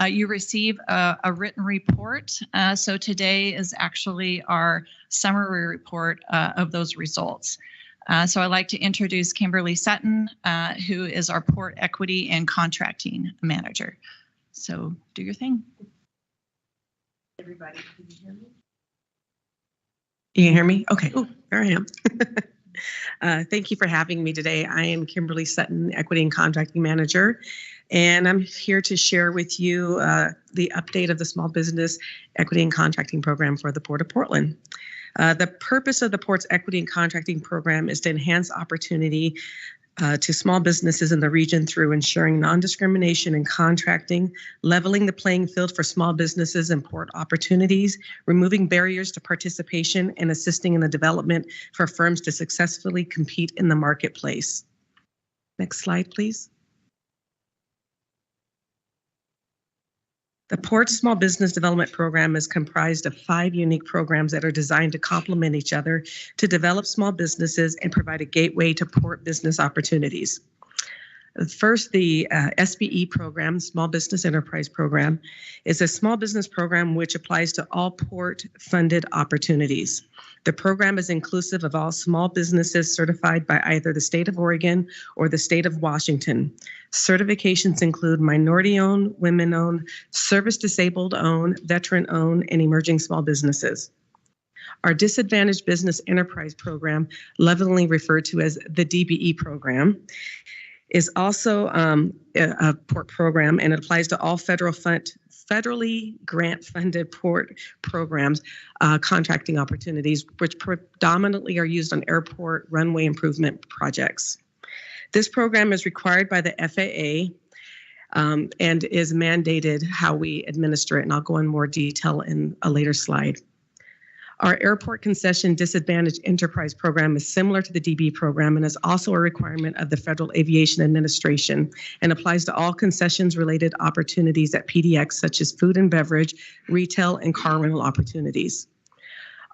You receive a written report, so today is actually our summary report of those results. So I'd like to introduce Kimberly Sutton, who is our Port Equity and Contracting Manager. So do your thing. Everybody, can you hear me? You can hear me? Okay. Oh, there I am. Thank you for having me today. I am Kimberly Sutton, Equity and Contracting Manager, and I'm here to share with you the update of the Small Business Equity and Contracting Program for the Port of Portland. The purpose of the Port's Equity and Contracting Program is to enhance opportunity to small businesses in the region through ensuring non-discrimination in contracting, leveling the playing field for small businesses and port opportunities, removing barriers to participation, and assisting in the development for firms to successfully compete in the marketplace. Next slide, please. The Port's Small Business Development Program is comprised of 5 unique programs that are designed to complement each other to develop small businesses and provide a gateway to port business opportunities. First, the SBE program, Small Business Enterprise Program, is a small business program which applies to all port-funded opportunities. The program is inclusive of all small businesses certified by either the state of Oregon or the state of Washington. Certifications include minority-owned, women-owned, service-disabled-owned, veteran-owned, and emerging small businesses. Our Disadvantaged Business Enterprise Program, lovingly referred to as the DBE program, is also a port program, and it applies to all federally grant-funded port programs, contracting opportunities, which predominantly are used on airport runway improvement projects. This program is required by the FAA and is mandated how we administer it, and I'll go in more detail in a later slide. Our Airport Concession Disadvantaged Enterprise Program is similar to the DB program and is also a requirement of the Federal Aviation Administration and applies to all concessions-related opportunities at PDX, such as food and beverage, retail, and car rental opportunities.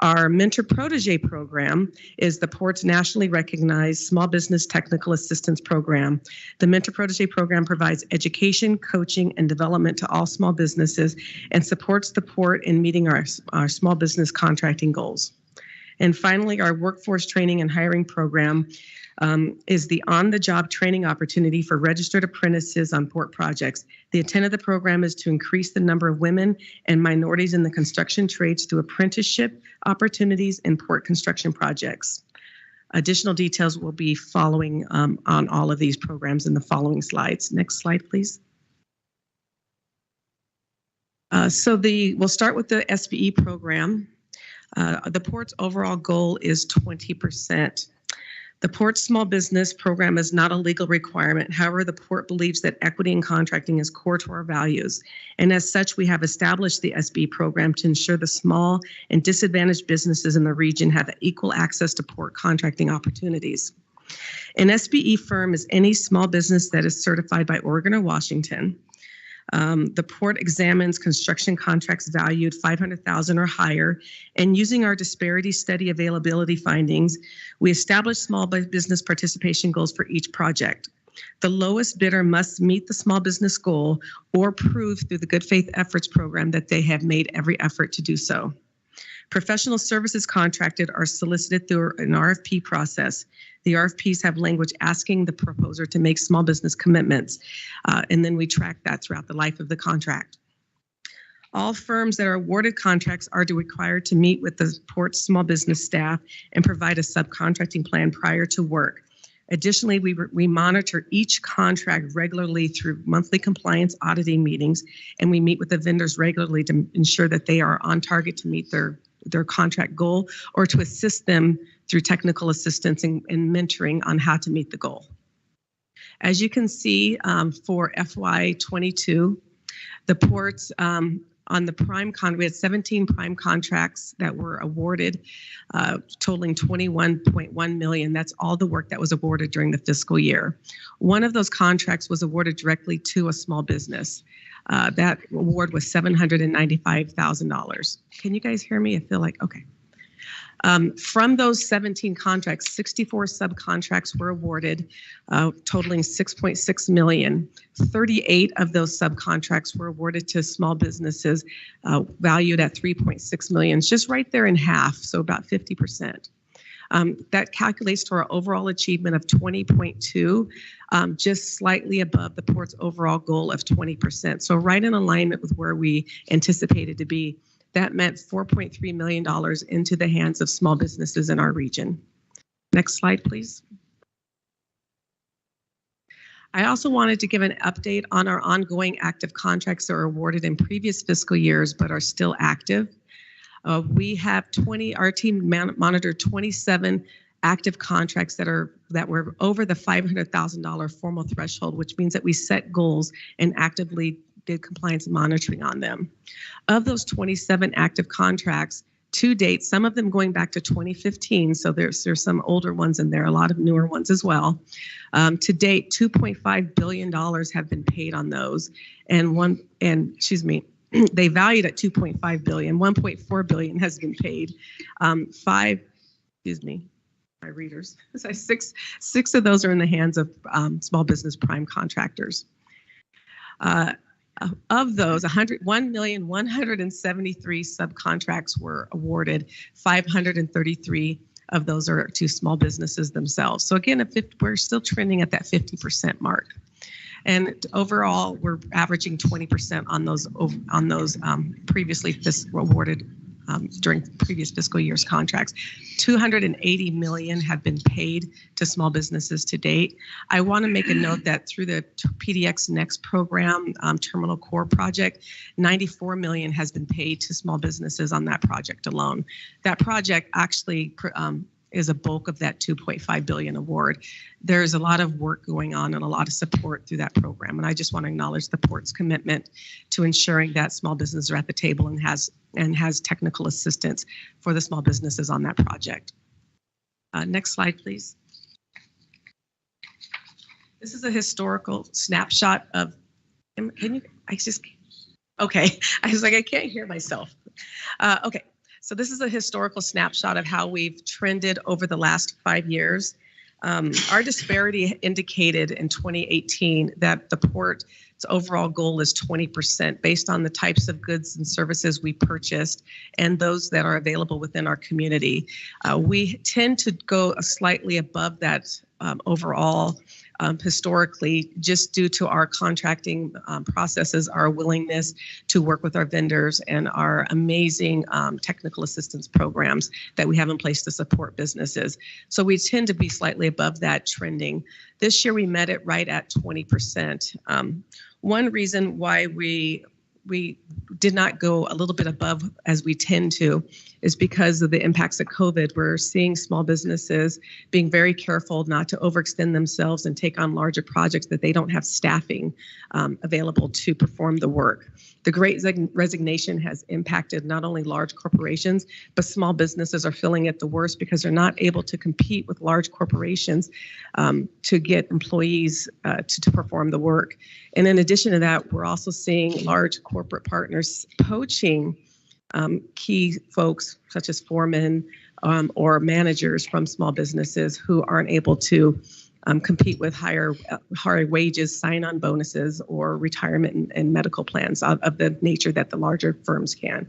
Our Mentor Protege program is the Port's nationally recognized small business technical assistance program. The Mentor Protege program provides education, coaching, and development to all small businesses and supports the Port in meeting our small business contracting goals. And finally, our Workforce Training and Hiring Program is the on-the-job training opportunity for registered apprentices on port projects. The intent of the program is to increase the number of women and minorities in the construction trades through apprenticeship opportunities in port construction projects. Additional details will be following on all of these programs in the following slides. Next slide, please. We'll start with the SBE program. The Port's overall goal is 20%. The Port's Small Business Program is not a legal requirement. However, the Port believes that equity and contracting is core to our values. And as such, we have established the SBE program to ensure the small and disadvantaged businesses in the region have equal access to port contracting opportunities. An SBE firm is any small business that is certified by Oregon or Washington. The Port examines construction contracts valued $500,000 or higher, and using our disparity study availability findings, we establish small business participation goals for each project. The lowest bidder must meet the small business goal or prove through the Good Faith Efforts program that they have made every effort to do so. Professional services contracted are solicited through an RFP process. The RFPs have language asking the proposer to make small business commitments, and then we track that throughout the life of the contract. All firms that are awarded contracts are required to meet with the Port's small business staff and provide a subcontracting plan prior to work. Additionally, we monitor each contract regularly through monthly compliance auditing meetings, and we meet with the vendors regularly to ensure that they are on target to meet their contract goal or to assist them through technical assistance and mentoring on how to meet the goal. As you can see, for FY22, the ports on the prime we had 17 prime contracts that were awarded, totaling $21.1 million. That's all the work that was awarded during the fiscal year. One of those contracts was awarded directly to a small business. That award was $795,000. Can you guys hear me? I feel like, okay. From those 17 contracts, 64 subcontracts were awarded, totaling $6.6 million. 38 of those subcontracts were awarded to small businesses, valued at $3.6 million, just right there in half, so about 50%. That calculates to our overall achievement of 20.2, just slightly above the port's overall goal of 20%. So right in alignment with where we anticipated to be. That meant $4.3 million into the hands of small businesses in our region. Next slide, please. I also wanted to give an update on our ongoing active contracts that were awarded in previous fiscal years but are still active. We have our team monitored 27 active contracts that were over the $500,000 formal threshold, which means that we set goals and actively did compliance monitoring on them. Of those 27 active contracts, to date, some of them going back to 2015, so there's some older ones in there, a lot of newer ones as well. To date, $2.5 billion have been paid on those, they valued at $2.5 billion. $1.4 billion has been paid. My readers. So six of those are in the hands of small business prime contractors. Of those, 1,173 subcontracts were awarded. 533 of those are to small businesses themselves. So again, we're still trending at that 50% mark. And overall, we're averaging 20% on those previously awarded during previous fiscal year's contracts. $280 million have been paid to small businesses to date. I want to make a note that through the PDX Next program, Terminal Core project, $94 million has been paid to small businesses on that project alone. That project actually is a bulk of that $2.5 billion award. There's a lot of work going on and a lot of support through that program. And I just want to acknowledge the port's commitment to ensuring that small businesses are at the table and has technical assistance for the small businesses on that project. Next slide, please. This is a historical snapshot of, okay. I was like, I can't hear myself. Okay. So this is a historical snapshot of how we've trended over the last 5 years. Our disparity indicated in 2018 that the port's overall goal is 20% based on the types of goods and services we purchased and those that are available within our community. We tend to go slightly above that overall historically, just due to our contracting processes, our willingness to work with our vendors, and our amazing technical assistance programs that we have in place to support businesses. So we tend to be slightly above that trending. This year we met it right at 20%. One reason why we did not go a little bit above as we tend to is because of the impacts of COVID. We're seeing small businesses being very careful not to overextend themselves and take on larger projects that they don't have staffing available to perform the work. The Great Resignation has impacted not only large corporations, but small businesses are feeling it the worst because they're not able to compete with large corporations to get employees to perform the work. And in addition to that, we're also seeing large corporate partners poaching key folks such as foremen or managers from small businesses who aren't able to compete with higher wages, sign-on bonuses, or retirement and medical plans of the nature that the larger firms can.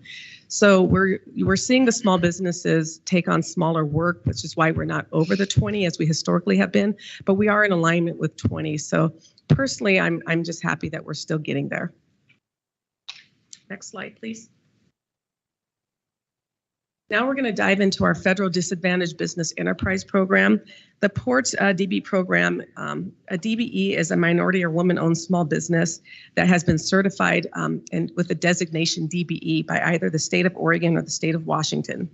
So we're seeing the small businesses take on smaller work, which is why we're not over the 20 as we historically have been, but we are in alignment with 20. So personally, I'm just happy that we're still getting there. Next slide, please. Now we're going to dive into our Federal Disadvantaged Business Enterprise Program. The Port's DB program, a DBE is a minority or woman-owned small business that has been certified and with the designation DBE by either the state of Oregon or the state of Washington.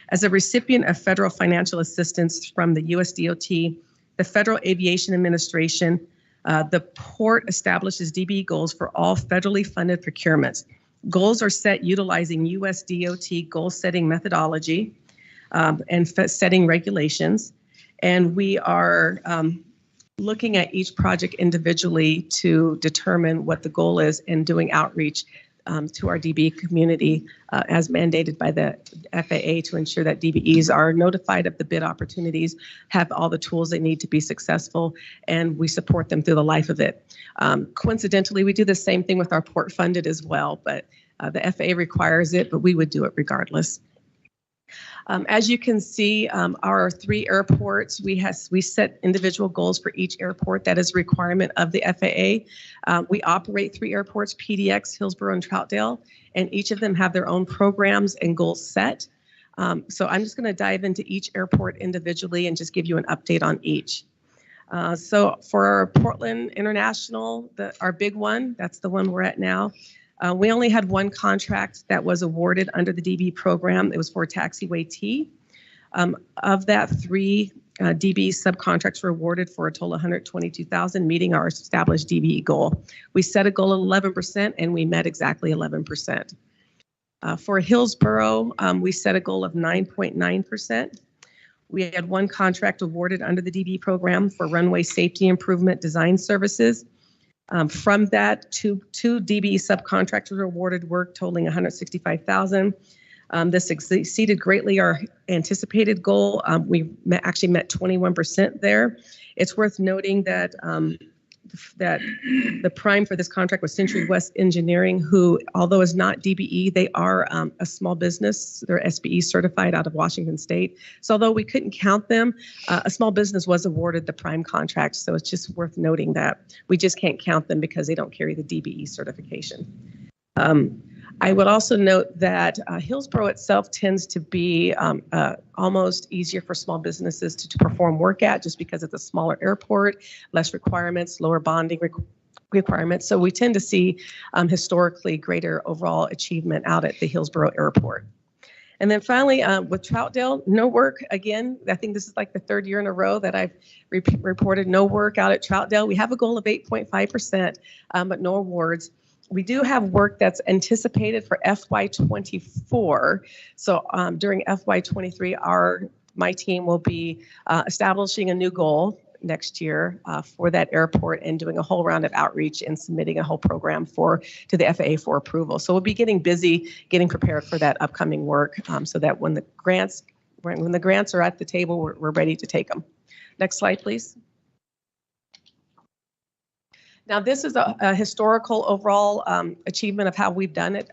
As a recipient of federal financial assistance from the USDOT, the Federal Aviation Administration, the Port establishes DBE goals for all federally funded procurements. Goals are set utilizing USDOT goal-setting methodology and setting regulations. And we are looking at each project individually to determine what the goal is and doing outreach to our DBE community as mandated by the FAA to ensure that DBEs are notified of the bid opportunities, have all the tools they need to be successful, and we support them through the life of it. Coincidentally, we do the same thing with our port funded as well, but the FAA requires it, but we would do it regardless. As you can see, our 3 airports, we set individual goals for each airport. That is a requirement of the FAA. We operate 3 airports, PDX, Hillsborough, and Troutdale, and each of them have their own programs and goals set. So I'm just going to dive into each airport individually and just give you an update on each. So for Portland International, our big one, that's the one we're at now. We only had 1 contract that was awarded under the DB program. It was for Taxiway T. Of that, 3 DB subcontracts were awarded for a total of $122,000, meeting our established DBE goal. We set a goal of 11%, and we met exactly 11%. For Hillsborough, we set a goal of 9.9%. We had 1 contract awarded under the DB program for runway safety improvement design services. From that, two DBE subcontractors were awarded work totaling $165,000. This exceeded greatly our anticipated goal. We actually met 21% there. It's worth noting that that the prime for this contract was Century West Engineering, who, although is not DBE, they are a small business. They're SBE certified out of Washington State. So although we couldn't count them, a small business was awarded the prime contract. So it's just worth noting that we just can't count them because they don't carry the DBE certification. I would also note that Hillsborough itself tends to be almost easier for small businesses to perform work at, just because it's a smaller airport, less requirements, lower bonding requirements. So we tend to see historically greater overall achievement out at the Hillsborough Airport. And then finally, with Troutdale, no work. Again, I think this is like the 3rd year in a row that I've reported no work out at Troutdale. We have a goal of 8.5%, but no awards. We do have work that's anticipated for FY24. So during FY23, my team will be establishing a new goal next year for that airport and doing a whole round of outreach and submitting a whole program to the FAA for approval. So we'll be getting busy, getting prepared for that upcoming work so that when the grants are at the table, we're ready to take them. Next slide, please. Now, this is a historical overall achievement of how we've done it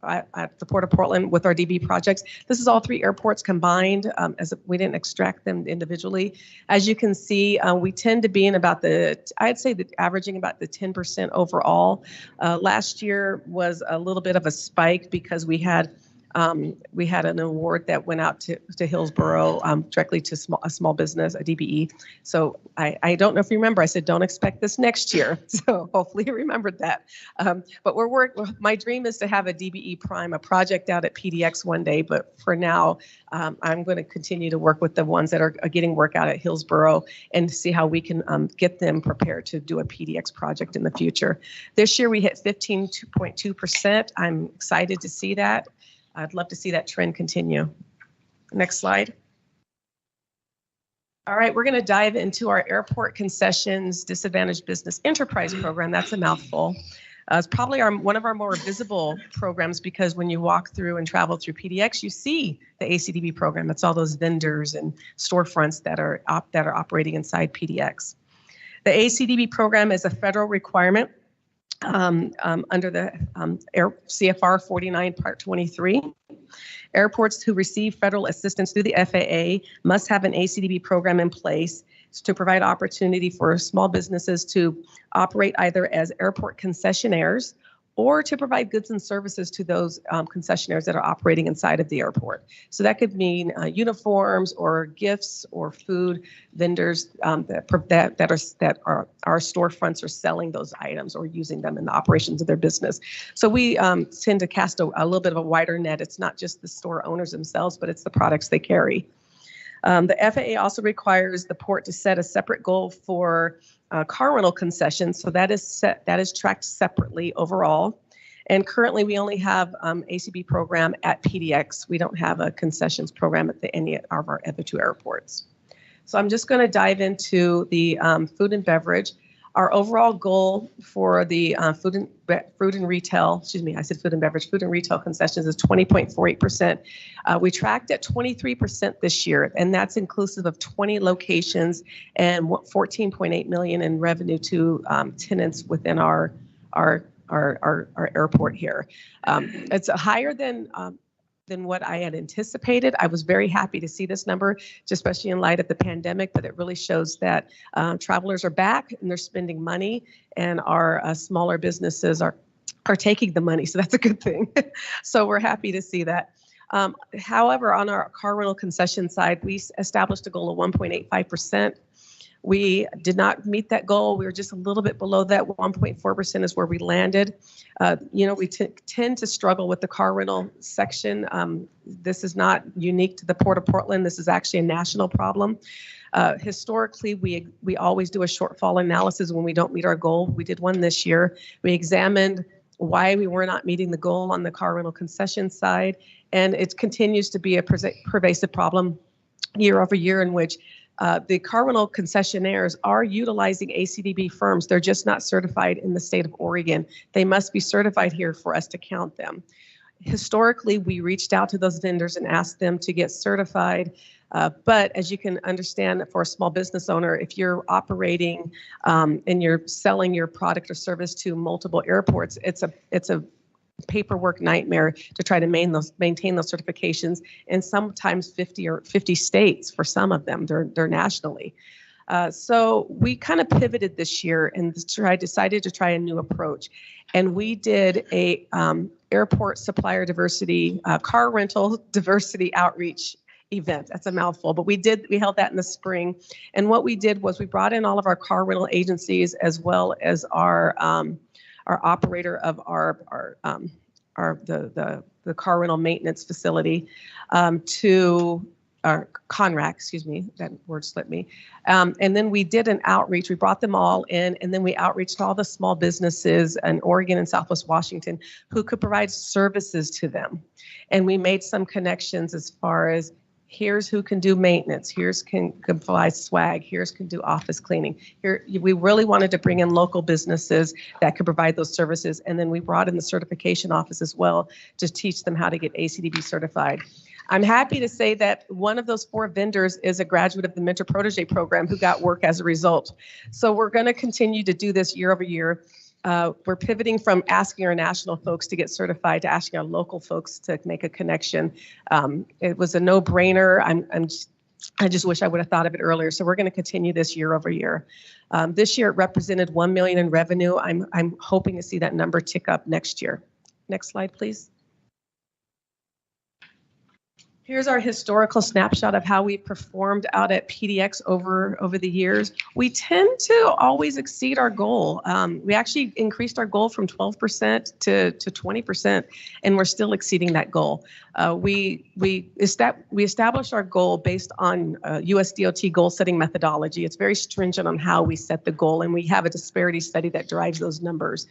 at the Port of Portland with our DB projects. This is all 3 airports combined, as we didn't extract them individually. As you can see, we tend to be in about I'd say averaging about the 10% overall. Last year was a little bit of a spike because we had an award that went out to Hillsborough directly to a small business, a DBE. So I don't know if you remember, I said, don't expect this next year. So hopefully you remembered that. But my dream is to have a DBE prime, a project out at PDX one day. But for now, I'm going to continue to work with the ones that are getting work out at Hillsborough and see how we can get them prepared to do a PDX project in the future. This year we hit 15.2%. I'm excited to see that. I'd love to see that trend continue. Next slide. All right, we're going to dive into our Airport Concessions Disadvantaged Business Enterprise Program. That's a mouthful. It's probably one of our more visible programs because when you walk through and travel through PDX, you see the ACDB program. It's all those vendors and storefronts that are operating inside PDX. The ACDB program is a federal requirement under the CFR 49 Part 23. Airports who receive federal assistance through the FAA must have an ACDB program in place to provide opportunity for small businesses to operate either as airport concessionaires or to provide goods and services to those concessionaires that are operating inside of the airport. So that could mean uniforms or gifts or food vendors that are our storefronts are selling those items or using them in the operations of their business. So we tend to cast a little bit of a wider net. It's not just the store owners themselves, but it's the products they carry. The FAA also requires the port to set a separate goal for car rental concessions. So that is tracked separately overall. And currently we only have ACB program at PDX. We don't have a concessions program at any of our other 2 airports. So I'm just going to dive into the food and beverage. Our overall goal for the food and retail concessions is 20.48%. We tracked at 23% this year, and that's inclusive of 20 locations and 14.8 million in revenue to tenants within our airport here. It's higher than what I had anticipated. I was very happy to see this number, especially in light of the pandemic, but it really shows that travelers are back and they're spending money, and our smaller businesses are taking the money. So that's a good thing. So we're happy to see that. However, on our car rental concession side, we established a goal of 1.85%. We did not meet that goal. We were just a little bit below that. 1.4% is where we landed. We tend to struggle with the car rental section. This is not unique to the Port of Portland. This is actually a national problem. Historically, we always do a shortfall analysis when we don't meet our goal. We did one this year. We examined why we were not meeting the goal on the car rental concession side, and it continues to be a pervasive problem year over year, in which the car rental concessionaires are utilizing ACDB firms. They're just not certified in the state of Oregon. They must be certified here for us to count them. Historically, we reached out to those vendors and asked them to get certified. But as you can understand, for a small business owner, if you're operating and you're selling your product or service to multiple airports, it's a paperwork nightmare to try to maintain those certifications, and sometimes 50 states for some of them. They're nationally. So we kind of pivoted this year and decided to try a new approach, and we did a airport supplier diversity, car rental diversity outreach event. That's a mouthful, but we held that in the spring, and what we did was we brought in all of our car rental agencies as well as our operator of the car rental maintenance facility to our CONRAC, excuse me, that word slipped me. And then we did an outreach. We brought them all in, and then we outreached all the small businesses in Oregon and Southwest Washington who could provide services to them. And we made some connections as far as here's who can do maintenance, here's can provide swag, here's can do office cleaning. Here, we really wanted to bring in local businesses that could provide those services. And then we brought in the certification office as well to teach them how to get ACDB certified. I'm happy to say that one of those 4 vendors is a graduate of the Mentor Protege program who got work as a result. So we're going to continue to do this year over year. We're pivoting from asking our national folks to get certified to asking our local folks to make a connection. It was a no-brainer. I just wish I would have thought of it earlier. So we're going to continue this year over year. This year it represented $1 million in revenue. I'm hoping to see that number tick up next year. Next slide, please. Here's our historical snapshot of how we performed out at PDX over the years. We tend to always exceed our goal. We actually increased our goal from 12% to 20%, and we're still exceeding that goal. We established our goal based on US DOT goal setting methodology. It's very stringent on how we set the goal, and we have a disparity study that drives those numbers.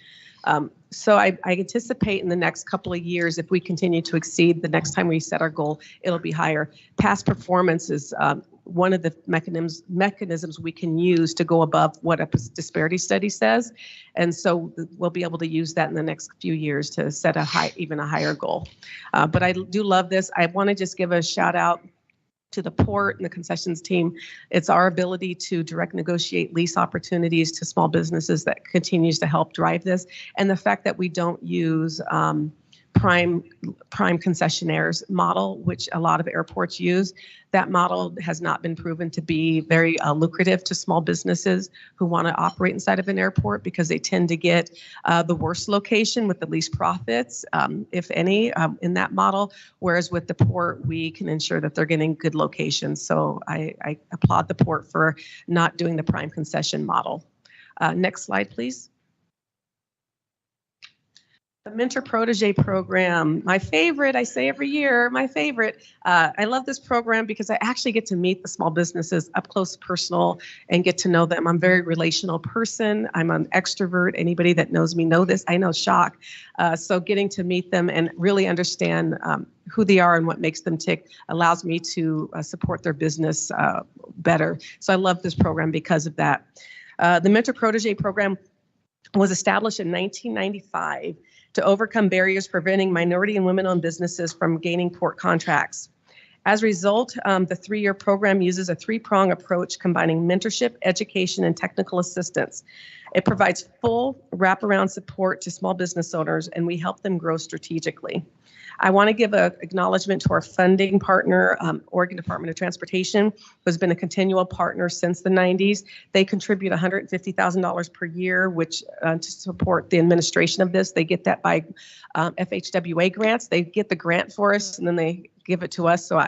So I anticipate in the next couple of years, if we continue to exceed, the next time we set our goal, it'll be higher. Past performance is one of the mechanisms we can use to go above what a disparity study says. And so we'll be able to use that in the next few years to set even a higher goal. But I do love this. I want to just give a shout out to the port and the concessions team. It's our ability to direct negotiate lease opportunities to small businesses that continues to help drive this. And the fact that we don't use prime concessionaires model, which a lot of airports use. That model has not been proven to be very lucrative to small businesses who want to operate inside of an airport because they tend to get the worst location with the least profits, if any, in that model. Whereas with the port, we can ensure that they're getting good locations. So I applaud the port for not doing the prime concession model. Next slide, please. The Mentor Protege program, my favorite, I say every year, my favorite. I love this program because I actually get to meet the small businesses up close, personal, and get to know them. I'm a very relational person. I'm an extrovert. Anybody that knows me know this. I know shock. So getting to meet them and really understand who they are and what makes them tick allows me to support their business better. So I love this program because of that. The Mentor Protege program was established in 1995 to overcome barriers preventing minority and women-owned businesses from gaining port contracts. As a result, the 3-year program uses a 3-prong approach combining mentorship, education, and technical assistance. It provides full wraparound support to small business owners, and we help them grow strategically. I want to give an acknowledgement to our funding partner, Oregon Department of Transportation, who has been a continual partner since the 90s. They contribute $150,000 per year, which to support the administration of this. They get that by FHWA grants. They get the grant for us, and then they give it to us. So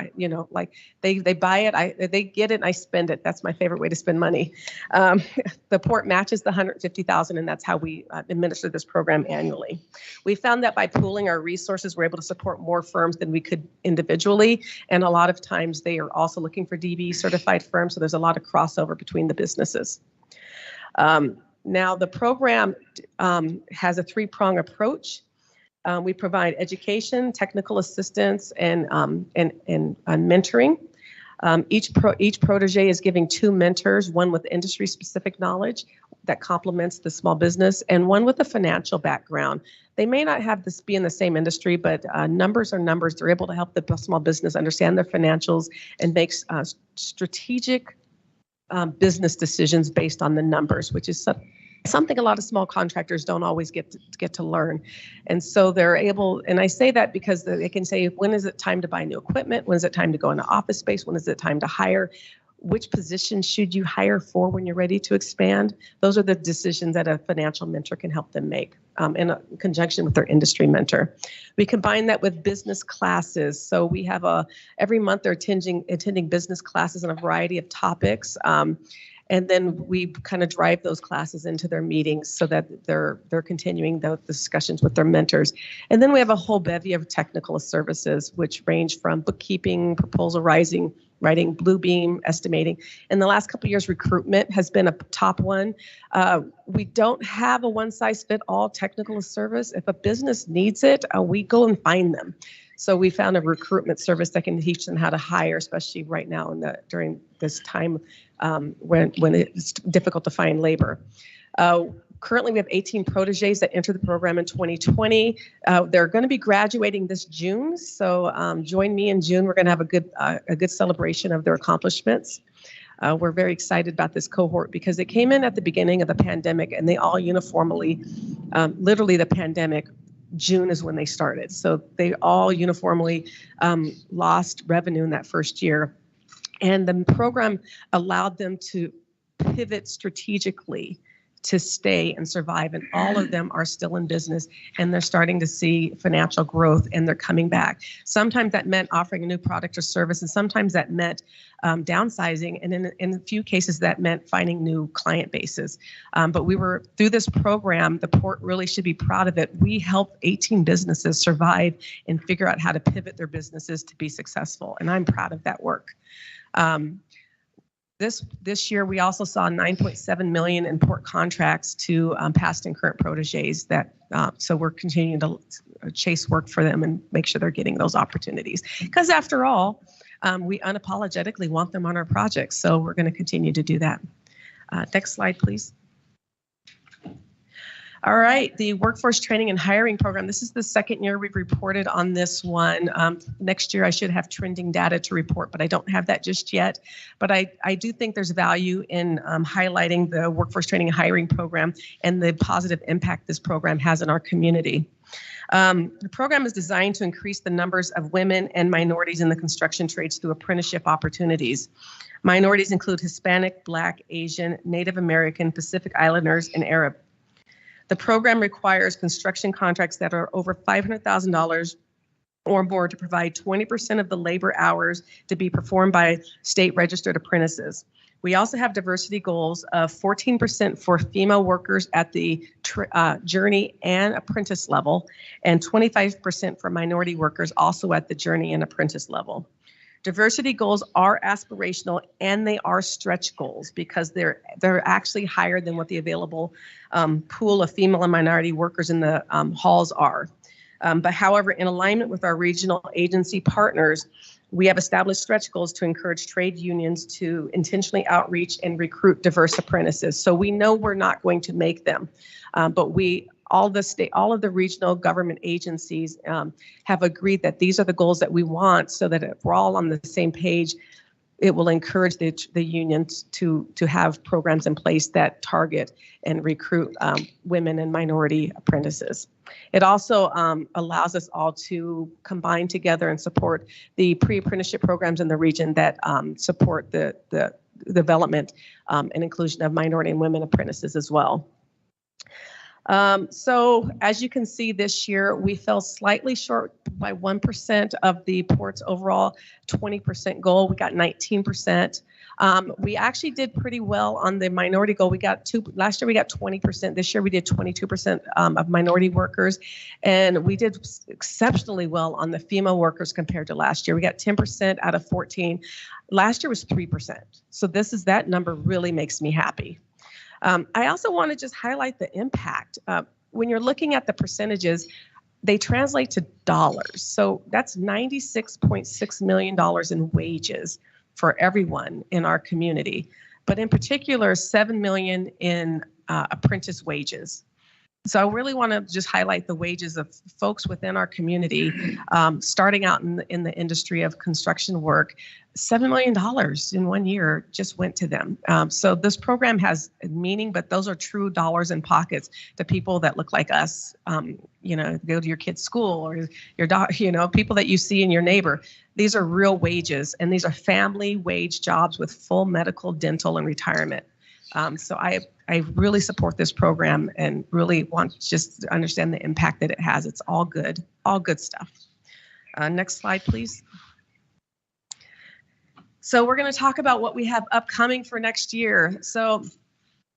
they buy it, they get it, and I spend it. That's my favorite way to spend money. The port matches the $150,000, and that's how we administer this program annually. We found that by pooling our resources, we're able to support more firms than we could individually. And a lot of times they are also looking for DB certified firms. So there's a lot of crossover between the businesses. Now the program has a 3-prong approach. We provide education, technical assistance, and mentoring. Each protege is giving 2 mentors, one with industry-specific knowledge that complements the small business, and one with a financial background. They may not have this be in the same industry, but numbers are numbers. They're able to help the small business understand their financials and make strategic business decisions based on the numbers, which is something a lot of small contractors don't always get to learn. And so they're able, and I say that because they can say, when is it time to buy new equipment? When is it time to go into office space? When is it time to hire? Which position should you hire for when you're ready to expand? Those are the decisions that a financial mentor can help them make in conjunction with their industry mentor. We combine that with business classes. So we have every month they're attending business classes on a variety of topics. And then we kind of drive those classes into their meetings so that they're continuing the discussions with their mentors. And then we have a whole bevy of technical services, which range from bookkeeping, proposal writing, Bluebeam, estimating. In the last couple of years, recruitment has been a top one. We don't have a one-size-fits-all technical service. If a business needs it, we go and find them. So we found a recruitment service that can teach them how to hire, especially right now during this time when it's difficult to find labor. Currently, we have 18 proteges that enter the program in 2020. They're going to be graduating this June, so join me in June. We're going to have a good celebration of their accomplishments. We're very excited about this cohort because they came in at the beginning of the pandemic, and they all uniformly, literally the pandemic, June is when they started. So they all uniformly lost revenue in that first year. And the program allowed them to pivot strategically to stay and survive. And all of them are still in business, and they're starting to see financial growth, and they're coming back. Sometimes that meant offering a new product or service, and sometimes that meant downsizing. And in a few cases, that meant finding new client bases. But we were, through this program, the port really should be proud of it. We helped 18 businesses survive and figure out how to pivot their businesses to be successful. And I'm proud of that work. This year, we also saw $9.7 million in port contracts to past and current proteges. So we're continuing to chase work for them and make sure they're getting those opportunities. Because after all, we unapologetically want them on our projects. So we're going to continue to do that. Next slide, please. All right, the workforce training and hiring program. This is the second year we've reported on this one. Next year I should have trending data to report, but I don't have that just yet. But I do think there's value in highlighting the workforce training and hiring program and the positive impact this program has in our community. The program is designed to increase the numbers of women and minorities in the construction trades through apprenticeship opportunities. Minorities include Hispanic, Black, Asian, Native American, Pacific Islanders, and Arab. The program requires construction contracts that are over $500,000 or more to provide 20% of the labor hours to be performed by state registered apprentices. We also have diversity goals of 14% for female workers at the journey and apprentice level, and 25% for minority workers also at the journey and apprentice level. Diversity goals are aspirational and they are stretch goals because they're actually higher than what the available pool of female and minority workers in the halls are. But however, in alignment with our regional agency partners, we have established stretch goals to encourage trade unions to intentionally outreach and recruit diverse apprentices. So we know we're not going to make them, but all of the regional government agencies have agreed that these are the goals that we want, so that if we're all on the same page, it will encourage the unions to have programs in place that target and recruit women and minority apprentices. It also allows us all to combine together and support the pre-apprenticeship programs in the region that support the development and inclusion of minority and women apprentices as well. So as you can see this year, we fell slightly short by 1% of the port's overall 20% goal. We got 19%. We actually did pretty well on the minority goal. Last year we got 20%. This year we did 22% of minority workers. And we did exceptionally well on the female workers compared to last year. We got 10% out of 14. Last year was 3%. So that number really makes me happy. I also want to just highlight the impact. When you're looking at the percentages, they translate to dollars. So that's $96.6 million in wages for everyone in our community, but in particular, $7 million in apprentice wages. So I really want to just highlight the wages of folks within our community, starting out in the industry of construction work. $7 million in 1 year just went to them. So this program has meaning, but those are true dollars in pockets to people that look like us, go to your kid's school or your people that you see in your neighbor. These are real wages, and these are family wage jobs with full medical, dental, and retirement. So I really support this program and really want just to understand the impact that it has. It's all good stuff. Next slide, please. So we're going to talk about what we have upcoming for next year. So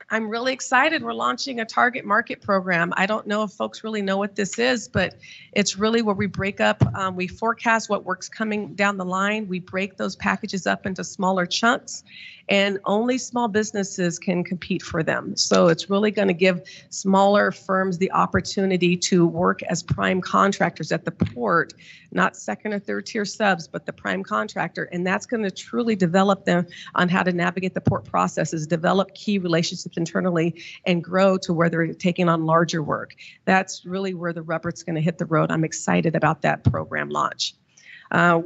I'm really excited. We're launching a target market program. I don't know if folks really know what this is, but it's really where we break up, we forecast what work's coming down the line. We break those packages up into smaller chunks, and only small businesses can compete for them. So it's really going to give smaller firms the opportunity to work as prime contractors at the port, not second or third tier subs, but the prime contractor. And that's going to truly develop them on how to navigate the port processes, develop key relationships internally, and grow to where they're taking on larger work. That's really where the rubber's going to hit the road. I'm excited about that program launch.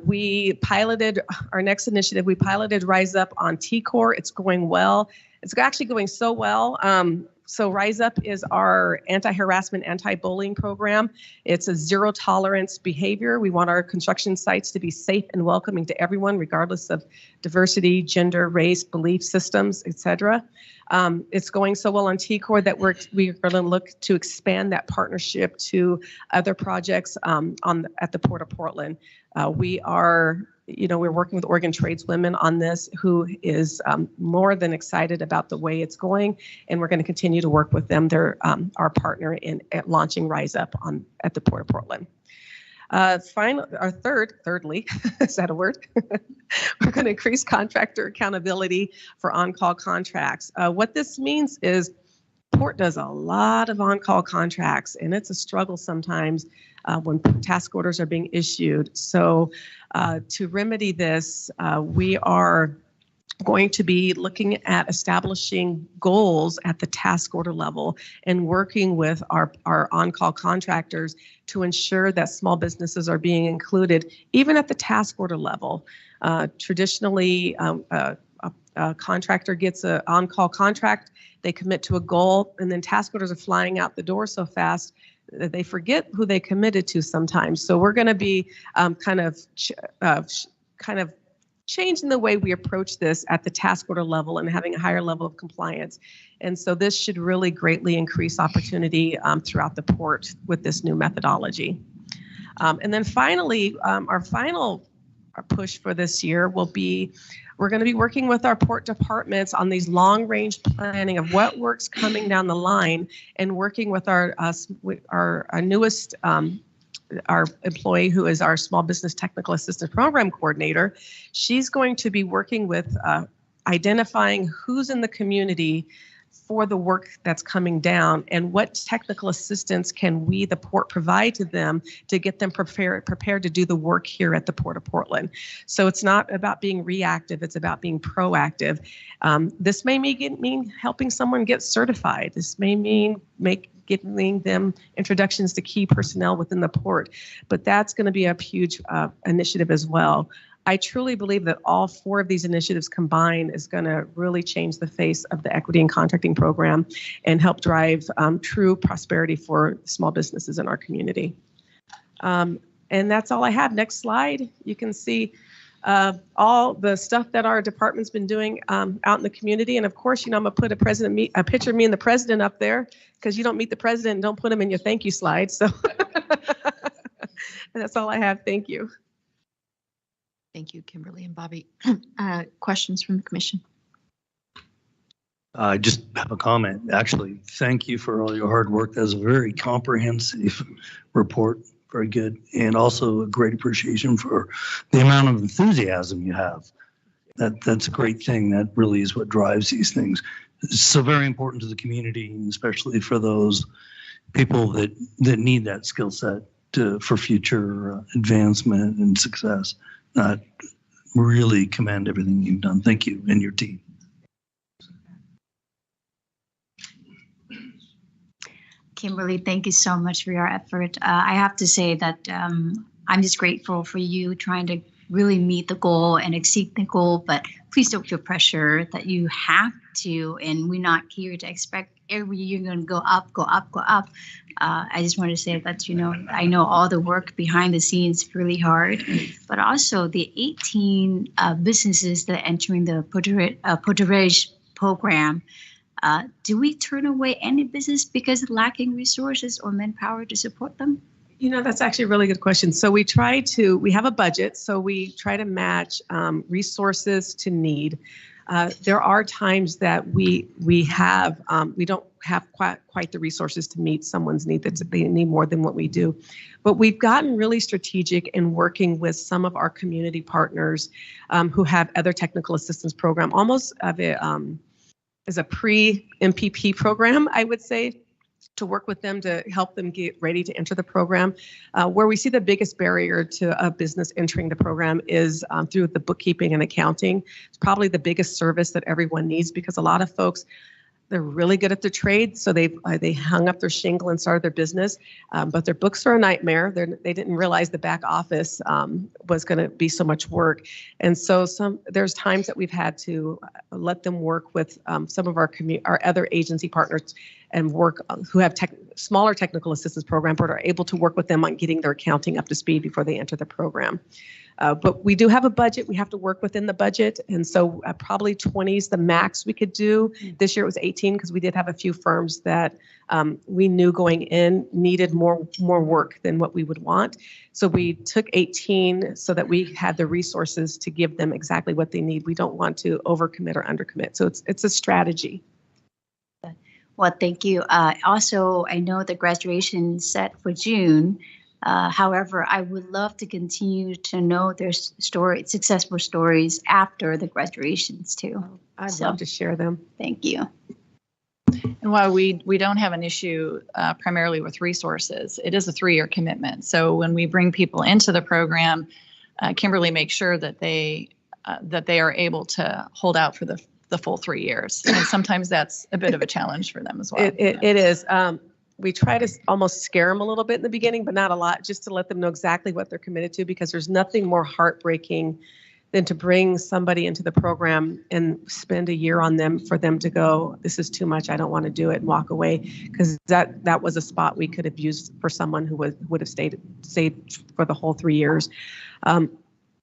We piloted our next initiative. We piloted Rise Up on TCOR. It's going well. It's actually going so well. So Rise Up is our anti-harassment, anti-bullying program. It's a zero tolerance behavior. We want our construction sites to be safe and welcoming to everyone, regardless of diversity, gender, race, belief systems, etc. It's going so well on TCOR that we're going to look to expand that partnership to other projects at the Port of Portland. We're working with Oregon tradeswomen on this, who is more than excited about the way it's going, and we're going to continue to work with them. They're our partner in launching Rise Up at the Port of Portland. Thirdly, is that a word? We're going to increase contractor accountability for on-call contracts. What this means is Port does a lot of on-call contracts, and it's a struggle sometimes when task orders are being issued. So to remedy this, we are going to be looking at establishing goals at the task order level and working with our on-call contractors to ensure that small businesses are being included, even at the task order level. Traditionally, a contractor gets an on-call contract, they commit to a goal, and then task orders are flying out the door so fast that they forget who they committed to sometimes. So we're going to be kind of changing the way we approach this at the task order level and having a higher level of compliance. And so this should really greatly increase opportunity throughout the port with this new methodology. And then finally, our final push for this year will be, we're going to be working with our port departments on these long-range planning of what work's coming down the line, and working with our newest our employee who is our Small Business Technical Assistance Program Coordinator. She's going to be working with identifying who's in the community for the work that's coming down, and what technical assistance can we, the port, provide to them to get them prepared to do the work here at the Port of Portland. So it's not about being reactive, it's about being proactive. This may mean helping someone get certified. This may mean giving them introductions to key personnel within the port, but that's going to be a huge initiative as well. I truly believe that all 4 of these initiatives combined is going to really change the face of the equity and contracting program and help drive true prosperity for small businesses in our community. And that's all I have. Next slide. You can see all the stuff that our department's been doing out in the community. And of course, I'm going to put a picture of me and the president up there, because you don't meet the president and don't put him in your thank you slide. So that's all I have. Thank you. Thank you, Kimberly and Bobby. Questions from the commission? I just have a comment. Actually, thank you for all your hard work. That's a very comprehensive report. Very good. And also a great appreciation for the amount of enthusiasm you have. That's a great thing. That really is what drives these things. It's so very important to the community, and especially for those people that need that skill set for future advancement and success. Really commend everything you've done. Thank you and your team. Kimberly, thank you so much for your effort. I have to say that I'm just grateful for you trying to really meet the goal and exceed the goal, but please don't feel pressure that you have to, and we're not here to expect every year you're going to go up, go up, go up. I just want to say that, I know all the work behind the scenes is really hard, but also the 18 businesses that are entering the Porterage program, do we turn away any business because of lacking resources or manpower to support them? That's actually a really good question. So we have a budget, so we try to match resources to need. There are times that we don't have quite the resources to meet someone's need, that they need more than what we do. But we've gotten really strategic in working with some of our community partners who have other technical assistance program, almost of as a pre-MPP program, I would say, to work with them to help them get ready to enter the program. Where we see the biggest barrier to a business entering the program is through the bookkeeping and accounting. It's probably the biggest service that everyone needs, because a lot of folks, they're really good at their trade, so they hung up their shingle and started their business, but their books are a nightmare. They didn't realize the back office was going to be so much work, and so there's times that we've had to let them work with some of our other agency partners and who have smaller technical assistance programs, but are able to work with them on getting their accounting up to speed before they enter the program. But we do have a budget. We have to work within the budget. And so probably 20 is the max we could do. This year it was 18 because we did have a few firms that we knew going in needed more work than what we would want. So we took 18 so that we had the resources to give them exactly what they need. We don't want to overcommit or undercommit. So it's a strategy. Well, thank you. Also, I know the graduation is set for June. However, I would love to continue to know their successful stories after the graduations too. I'd love to share them. Thank you. And while we don't have an issue primarily with resources, it is a 3-year commitment. So when we bring people into the program, Kimberly makes sure that they that they are able to hold out for the full 3 years. And sometimes that's a bit of a challenge for them as well. It is. We try to almost scare them a little bit in the beginning, but not a lot, just to let them know exactly what they're committed to, because there's nothing more heartbreaking than to bring somebody into the program and spend a year on them for them to go, this is too much, I don't want to do it, and walk away, because that was a spot we could have used for someone who would have stayed for the whole 3 years.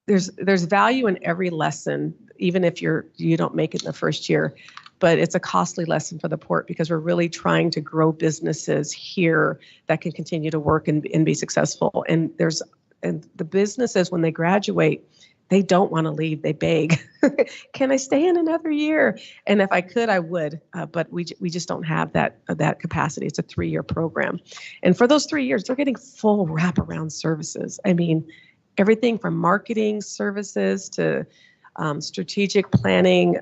There's value in every lesson, even if you don't make it in the first year, but it's a costly lesson for the port, because we're really trying to grow businesses here that can continue to work and be successful. And the businesses, when they graduate, they don't want to leave. They beg, can I stay in another year? And if I could, I would, but we just don't have that capacity. It's a 3-year program. And for those 3 years, they're getting full wraparound services. I mean, everything from marketing services to strategic planning,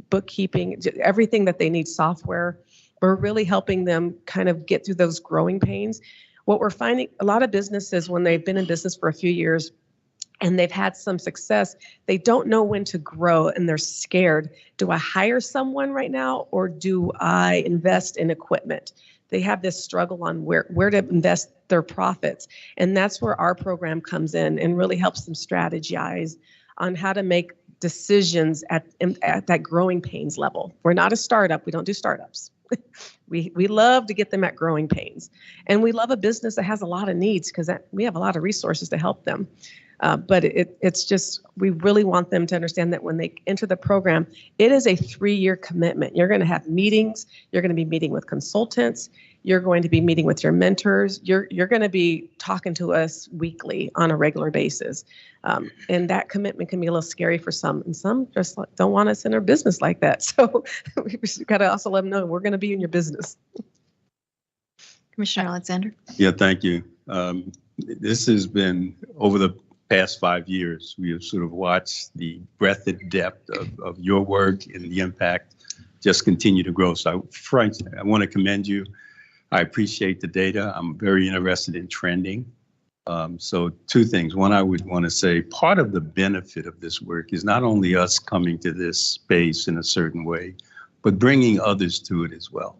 bookkeeping, everything that they need, software. We're really helping them kind of get through those growing pains. What we're finding, a lot of businesses, when they've been in business for a few years, and they've had some success, they don't know when to grow, and they're scared. Do I hire someone right now, or do I invest in equipment? They have this struggle on where to invest their profits. And that's where our program comes in and really helps them strategize on how to make decisions at that growing pains level. We're not a startup. We don't do startups. We love to get them at growing pains. And we love a business that has a lot of needs, because we have a lot of resources to help them. But it's just, we really want them to understand that when they enter the program, it is a 3-year commitment. You're going to have meetings. You're going to be meeting with consultants. You're going to be meeting with your mentors. You're going to be talking to us weekly on a regular basis. And that commitment can be a little scary for some, and some just don't want us in their business like that. So we just got to also let them know we're going to be in your business. Commissioner Alexander. Yeah, thank you. This has been over the past 5 years. We have sort of watched the breadth and depth of your work and the impact just continue to grow. So frankly, I want to commend you. I appreciate the data. I'm very interested in trending. So 2 things. One, I would want to say part of the benefit of this work is not only us coming to this space in a certain way, but bringing others to it as well.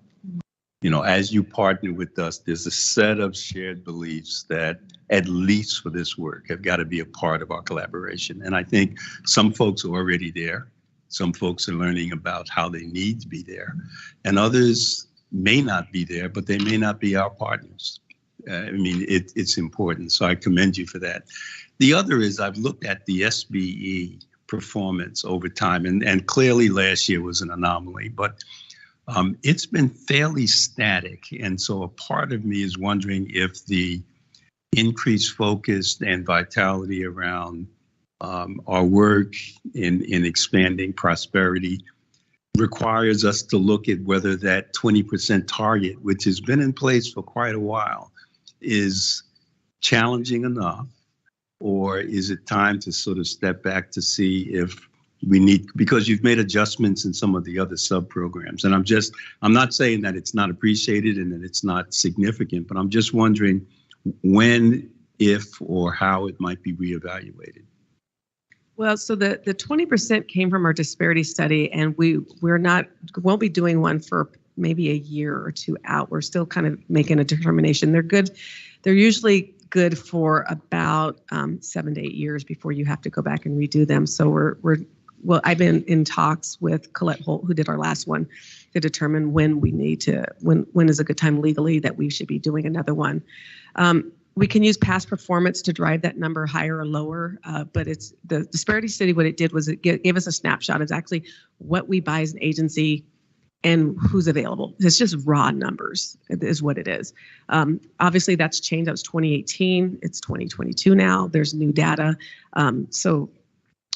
As you partner with us, there's a set of shared beliefs that, at least for this work, have got to be a part of our collaboration. And I think some folks are already there. Some folks are learning about how they need to be there. And others may not be there, but they may not be our partners. It's important. So I commend you for that. The other is, I've looked at the SBE performance over time, and clearly last year was an anomaly, but it's been fairly static. And so a part of me is wondering if the increased focus and vitality around our work in expanding prosperity requires us to look at whether that 20% target, which has been in place for quite a while, is challenging enough, or is it time to sort of step back to see if we need, because you've made adjustments in some of the other sub-programs. And I'm not saying that it's not appreciated and that it's not significant, but I'm just wondering when, if, or how it might be reevaluated. Well, so the 20% came from our disparity study, and won't be doing one for maybe a year or 2 out. We're still kind of making a determination. They're good. They're usually good for about 7 to 8 years before you have to go back and redo them. So I've been in talks with Colette Holt, who did our last one, to determine when is a good time legally that we should be doing another one. We can use past performance to drive that number higher or lower, but it's the disparity study. What it did was it gave us a snapshot of exactly what we buy as an agency and who's available. It's just raw numbers is what it is. Obviously, that's changed. That was 2018. It's 2022 now. There's new data. So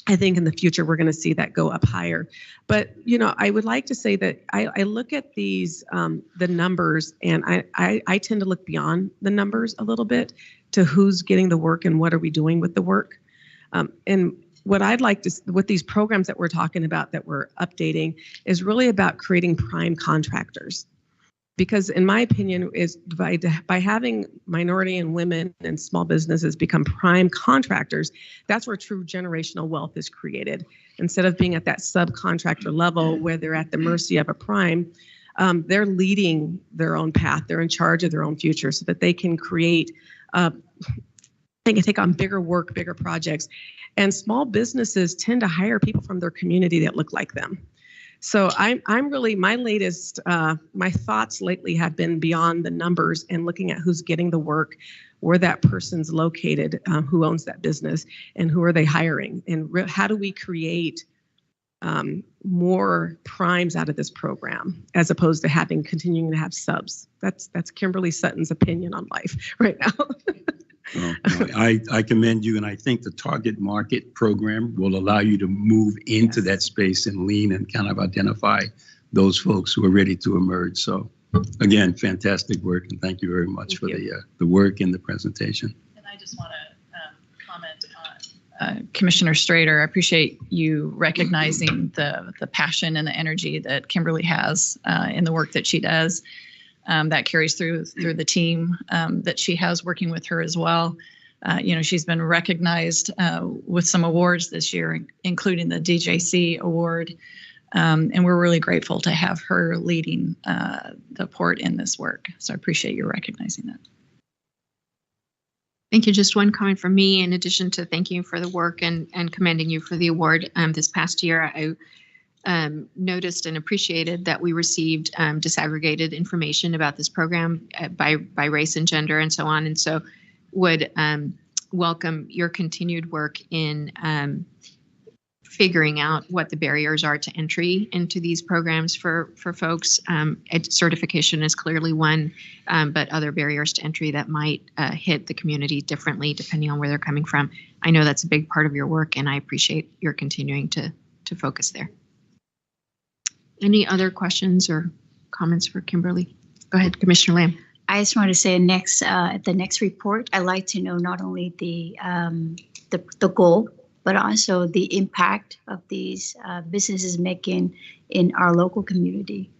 I think in the future, we're going to see that go up higher. But, I would like to say that I look at these, the numbers, and I tend to look beyond the numbers a little bit to who's getting the work and what are we doing with the work. And what I'd like to, with these programs that we're talking about that we're updating, is really about creating prime contractors. because in my opinion, is by having minority and women and small businesses become prime contractors, that's where true generational wealth is created. Instead of being at that subcontractor level where they're at the mercy of a prime, they're leading their own path. They're in charge of their own future so that they can create, they can take on bigger work, bigger projects. And small businesses tend to hire people from their community that look like them. So I'm really, my latest, my thoughts lately have been beyond the numbers and looking at who's getting the work, where that person's located, who owns that business, and who are they hiring, and how do we create more primes out of this program as opposed to continuing to have subs. That's Kimberly Sutton's opinion on life right now. Well, I commend you, and I think the target market program will allow you to move into that space and lean and kind of identify those folks who are ready to emerge. So again, fantastic work, and thank you very much for the work and the presentation. And I just want to comment on Commissioner Strader. I appreciate you recognizing the passion and the energy that Kimberly has in the work that she does. That carries through the team that she has working with her as well. She's been recognized with some awards this year, including the DJC award. And we're really grateful to have her leading the port in this work. So I appreciate you recognizing that. Thank you. Just one comment from me, in addition to thanking you for the work and commending you for the award this past year. I noticed and appreciated that we received disaggregated information about this program by race and gender and so on, and so would welcome your continued work in figuring out what the barriers are to entry into these programs for folks. Certification is clearly one, but other barriers to entry that might hit the community differently depending on where they're coming from. I know that's a big part of your work, and I appreciate your continuing to focus there. Any other questions or comments for Kimberly? Go ahead, Commissioner Lamb. I just want to say at the next report, I'd like to know not only the goal, but also the impact of these businesses making in our local community.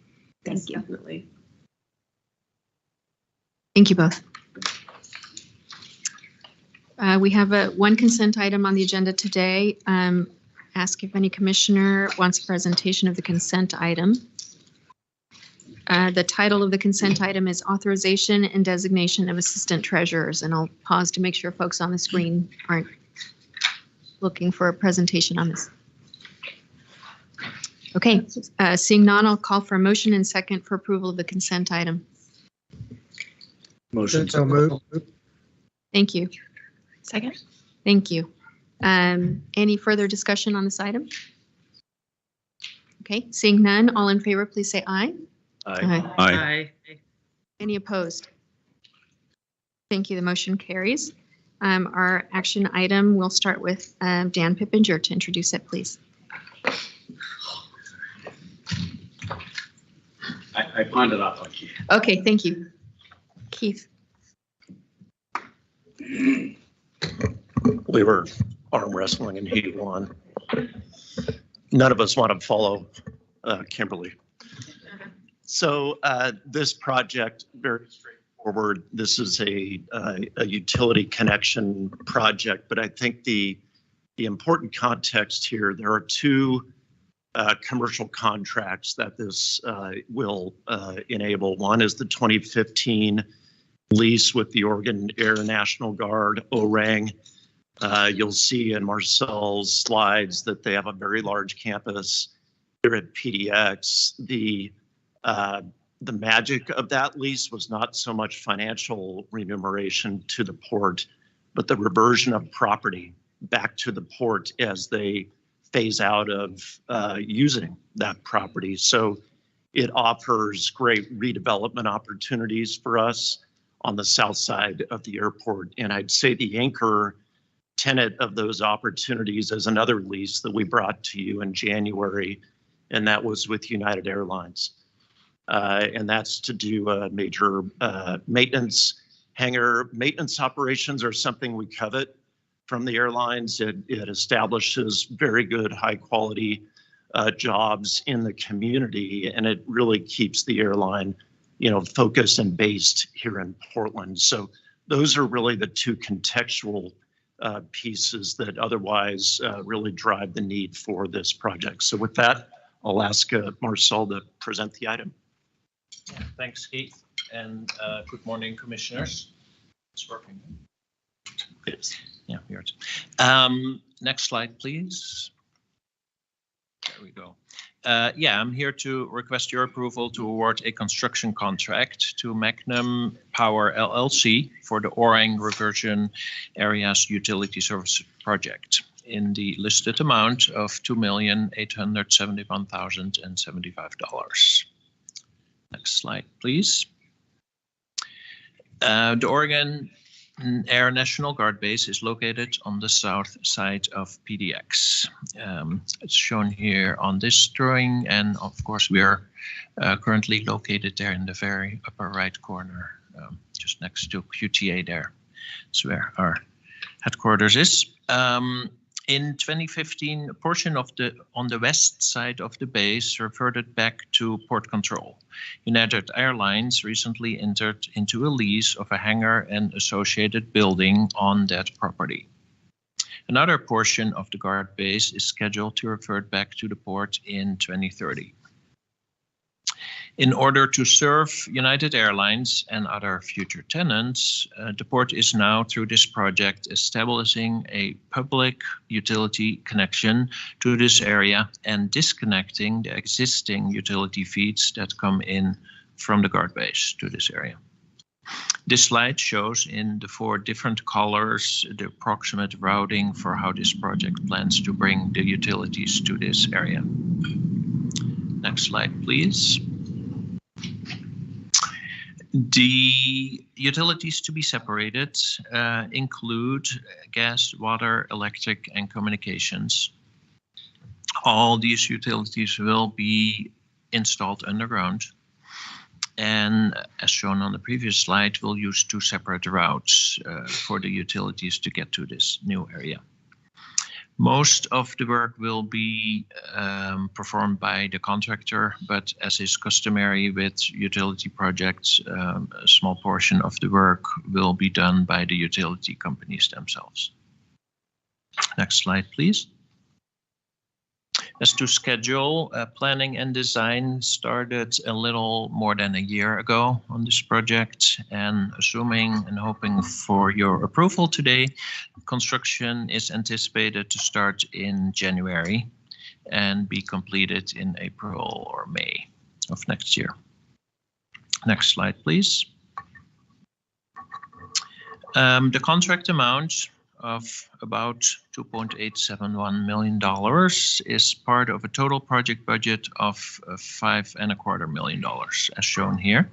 Thank you. Definitely. Thank you both. We have one consent item on the agenda today. Ask if any commissioner wants a presentation of the consent item. The title of the consent item is Authorization and Designation of Assistant Treasurers, and I'll pause to make sure folks on the screen aren't looking for a presentation on this. Okay, seeing none, I'll call for a motion and second for approval of the consent item. Motion so moved. Thank you. Second. Thank you. Any further discussion on this item? Okay, seeing none, all in favor, please say aye. Aye. Aye. Any opposed? Thank you. The motion carries. Our action item, we'll start with Dan Pippinger to introduce it, please. I pawned it off on Keith. Okay, thank you. Keith. We were arm wrestling and he won. None of us want to follow Kimberly. So this project, very straightforward. This is a utility connection project, but I think the important context here, there are two commercial contracts that this will enable. One is the 2015 lease with the Oregon Air National Guard, ORANG. You'll see in Marcel's slides that they have a very large campus here at PDX. The magic of that lease was not so much financial remuneration to the port, but the reversion of property back to the port as they phase out of using that property. So it offers great redevelopment opportunities for us on the south side of the airport. And I'd say the anchor tenant of those opportunities is another lease that we brought to you in January, and that was with United Airlines. And that's to do a major maintenance hangar. Maintenance operations are something we covet from the airlines. It establishes very good, high quality jobs in the community, and it really keeps the airline focused and based here in Portland. So those are really the two contextual pieces that otherwise really drive the need for this project. So with that, I'll ask Marcel to present the item. Thanks, Keith, and good morning, commissioners. It's working. Yes. Yeah, yours. Next slide, please. There we go. I'm here to request your approval to award a construction contract to Magnum Power LLC for the Orang Reversion Areas Utility Service Project in the listed amount of $2,871,075. Next slide, please. The Oregon Air National Guard Base is located on the south side of PDX. It's shown here on this drawing, and of course we are currently located there in the very upper right corner, just next to QTA there. That's where our headquarters is. In 2015, a portion of on the west side of the base reverted back to port control. United Airlines recently entered into a lease of a hangar and associated building on that property. Another portion of the guard base is scheduled to revert back to the port in 2030. In order to serve United Airlines and other future tenants, the port is now, through this project, establishing a public utility connection to this area and disconnecting the existing utility feeds that come in from the guard base to this area. This slide shows in the 4 different colors the approximate routing for how this project plans to bring the utilities to this area. Next slide, please. The utilities to be separated include gas, water, electric, and communications. All these utilities will be installed underground, and as shown on the previous slide, we'll use 2 separate routes for the utilities to get to this new area. Most of the work will be performed by the contractor, but as is customary with utility projects, a small portion of the work will be done by the utility companies themselves. Next slide, please. As to schedule, planning and design started a little more than a year ago on this project, and assuming and hoping for your approval today, construction is anticipated to start in January and be completed in April or May of next year. Next slide, please. The contract amount of about $2.871 million is part of a total project budget of $5.25 million, as shown here.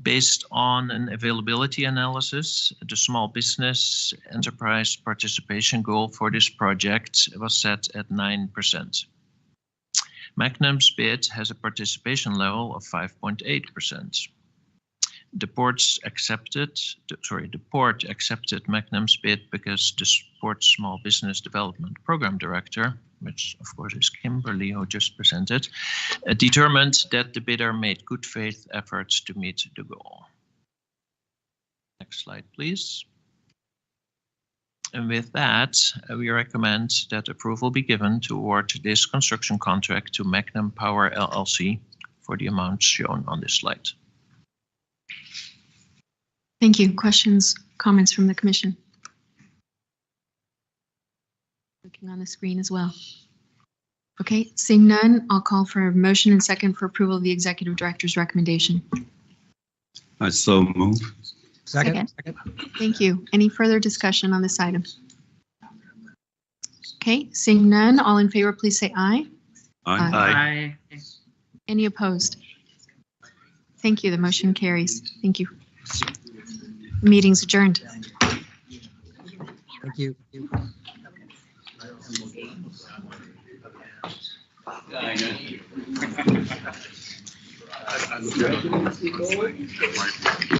Based on an availability analysis, the small business enterprise participation goal for this project was set at 9%. Magnum's bid has a participation level of 5.8%. The port accepted Magnum's bid because the Port Small Business Development Program Director, which of course is Kimberly, who just presented, determined that the bidder made good faith efforts to meet the goal. Next slide, please. And with that, we recommend that approval be given to award this construction contract to Magnum Power LLC for the amounts shown on this slide. Thank you. Questions, comments from the commission? Looking on the screen as well. Okay, seeing none, I'll call for a motion and second for approval of the executive director's recommendation. I so move. Second. Thank you. Any further discussion on this item? Okay, seeing none, all in favor, please say aye. Aye. Any opposed? Thank you. The motion carries. Thank you. Meeting's adjourned. Thank you.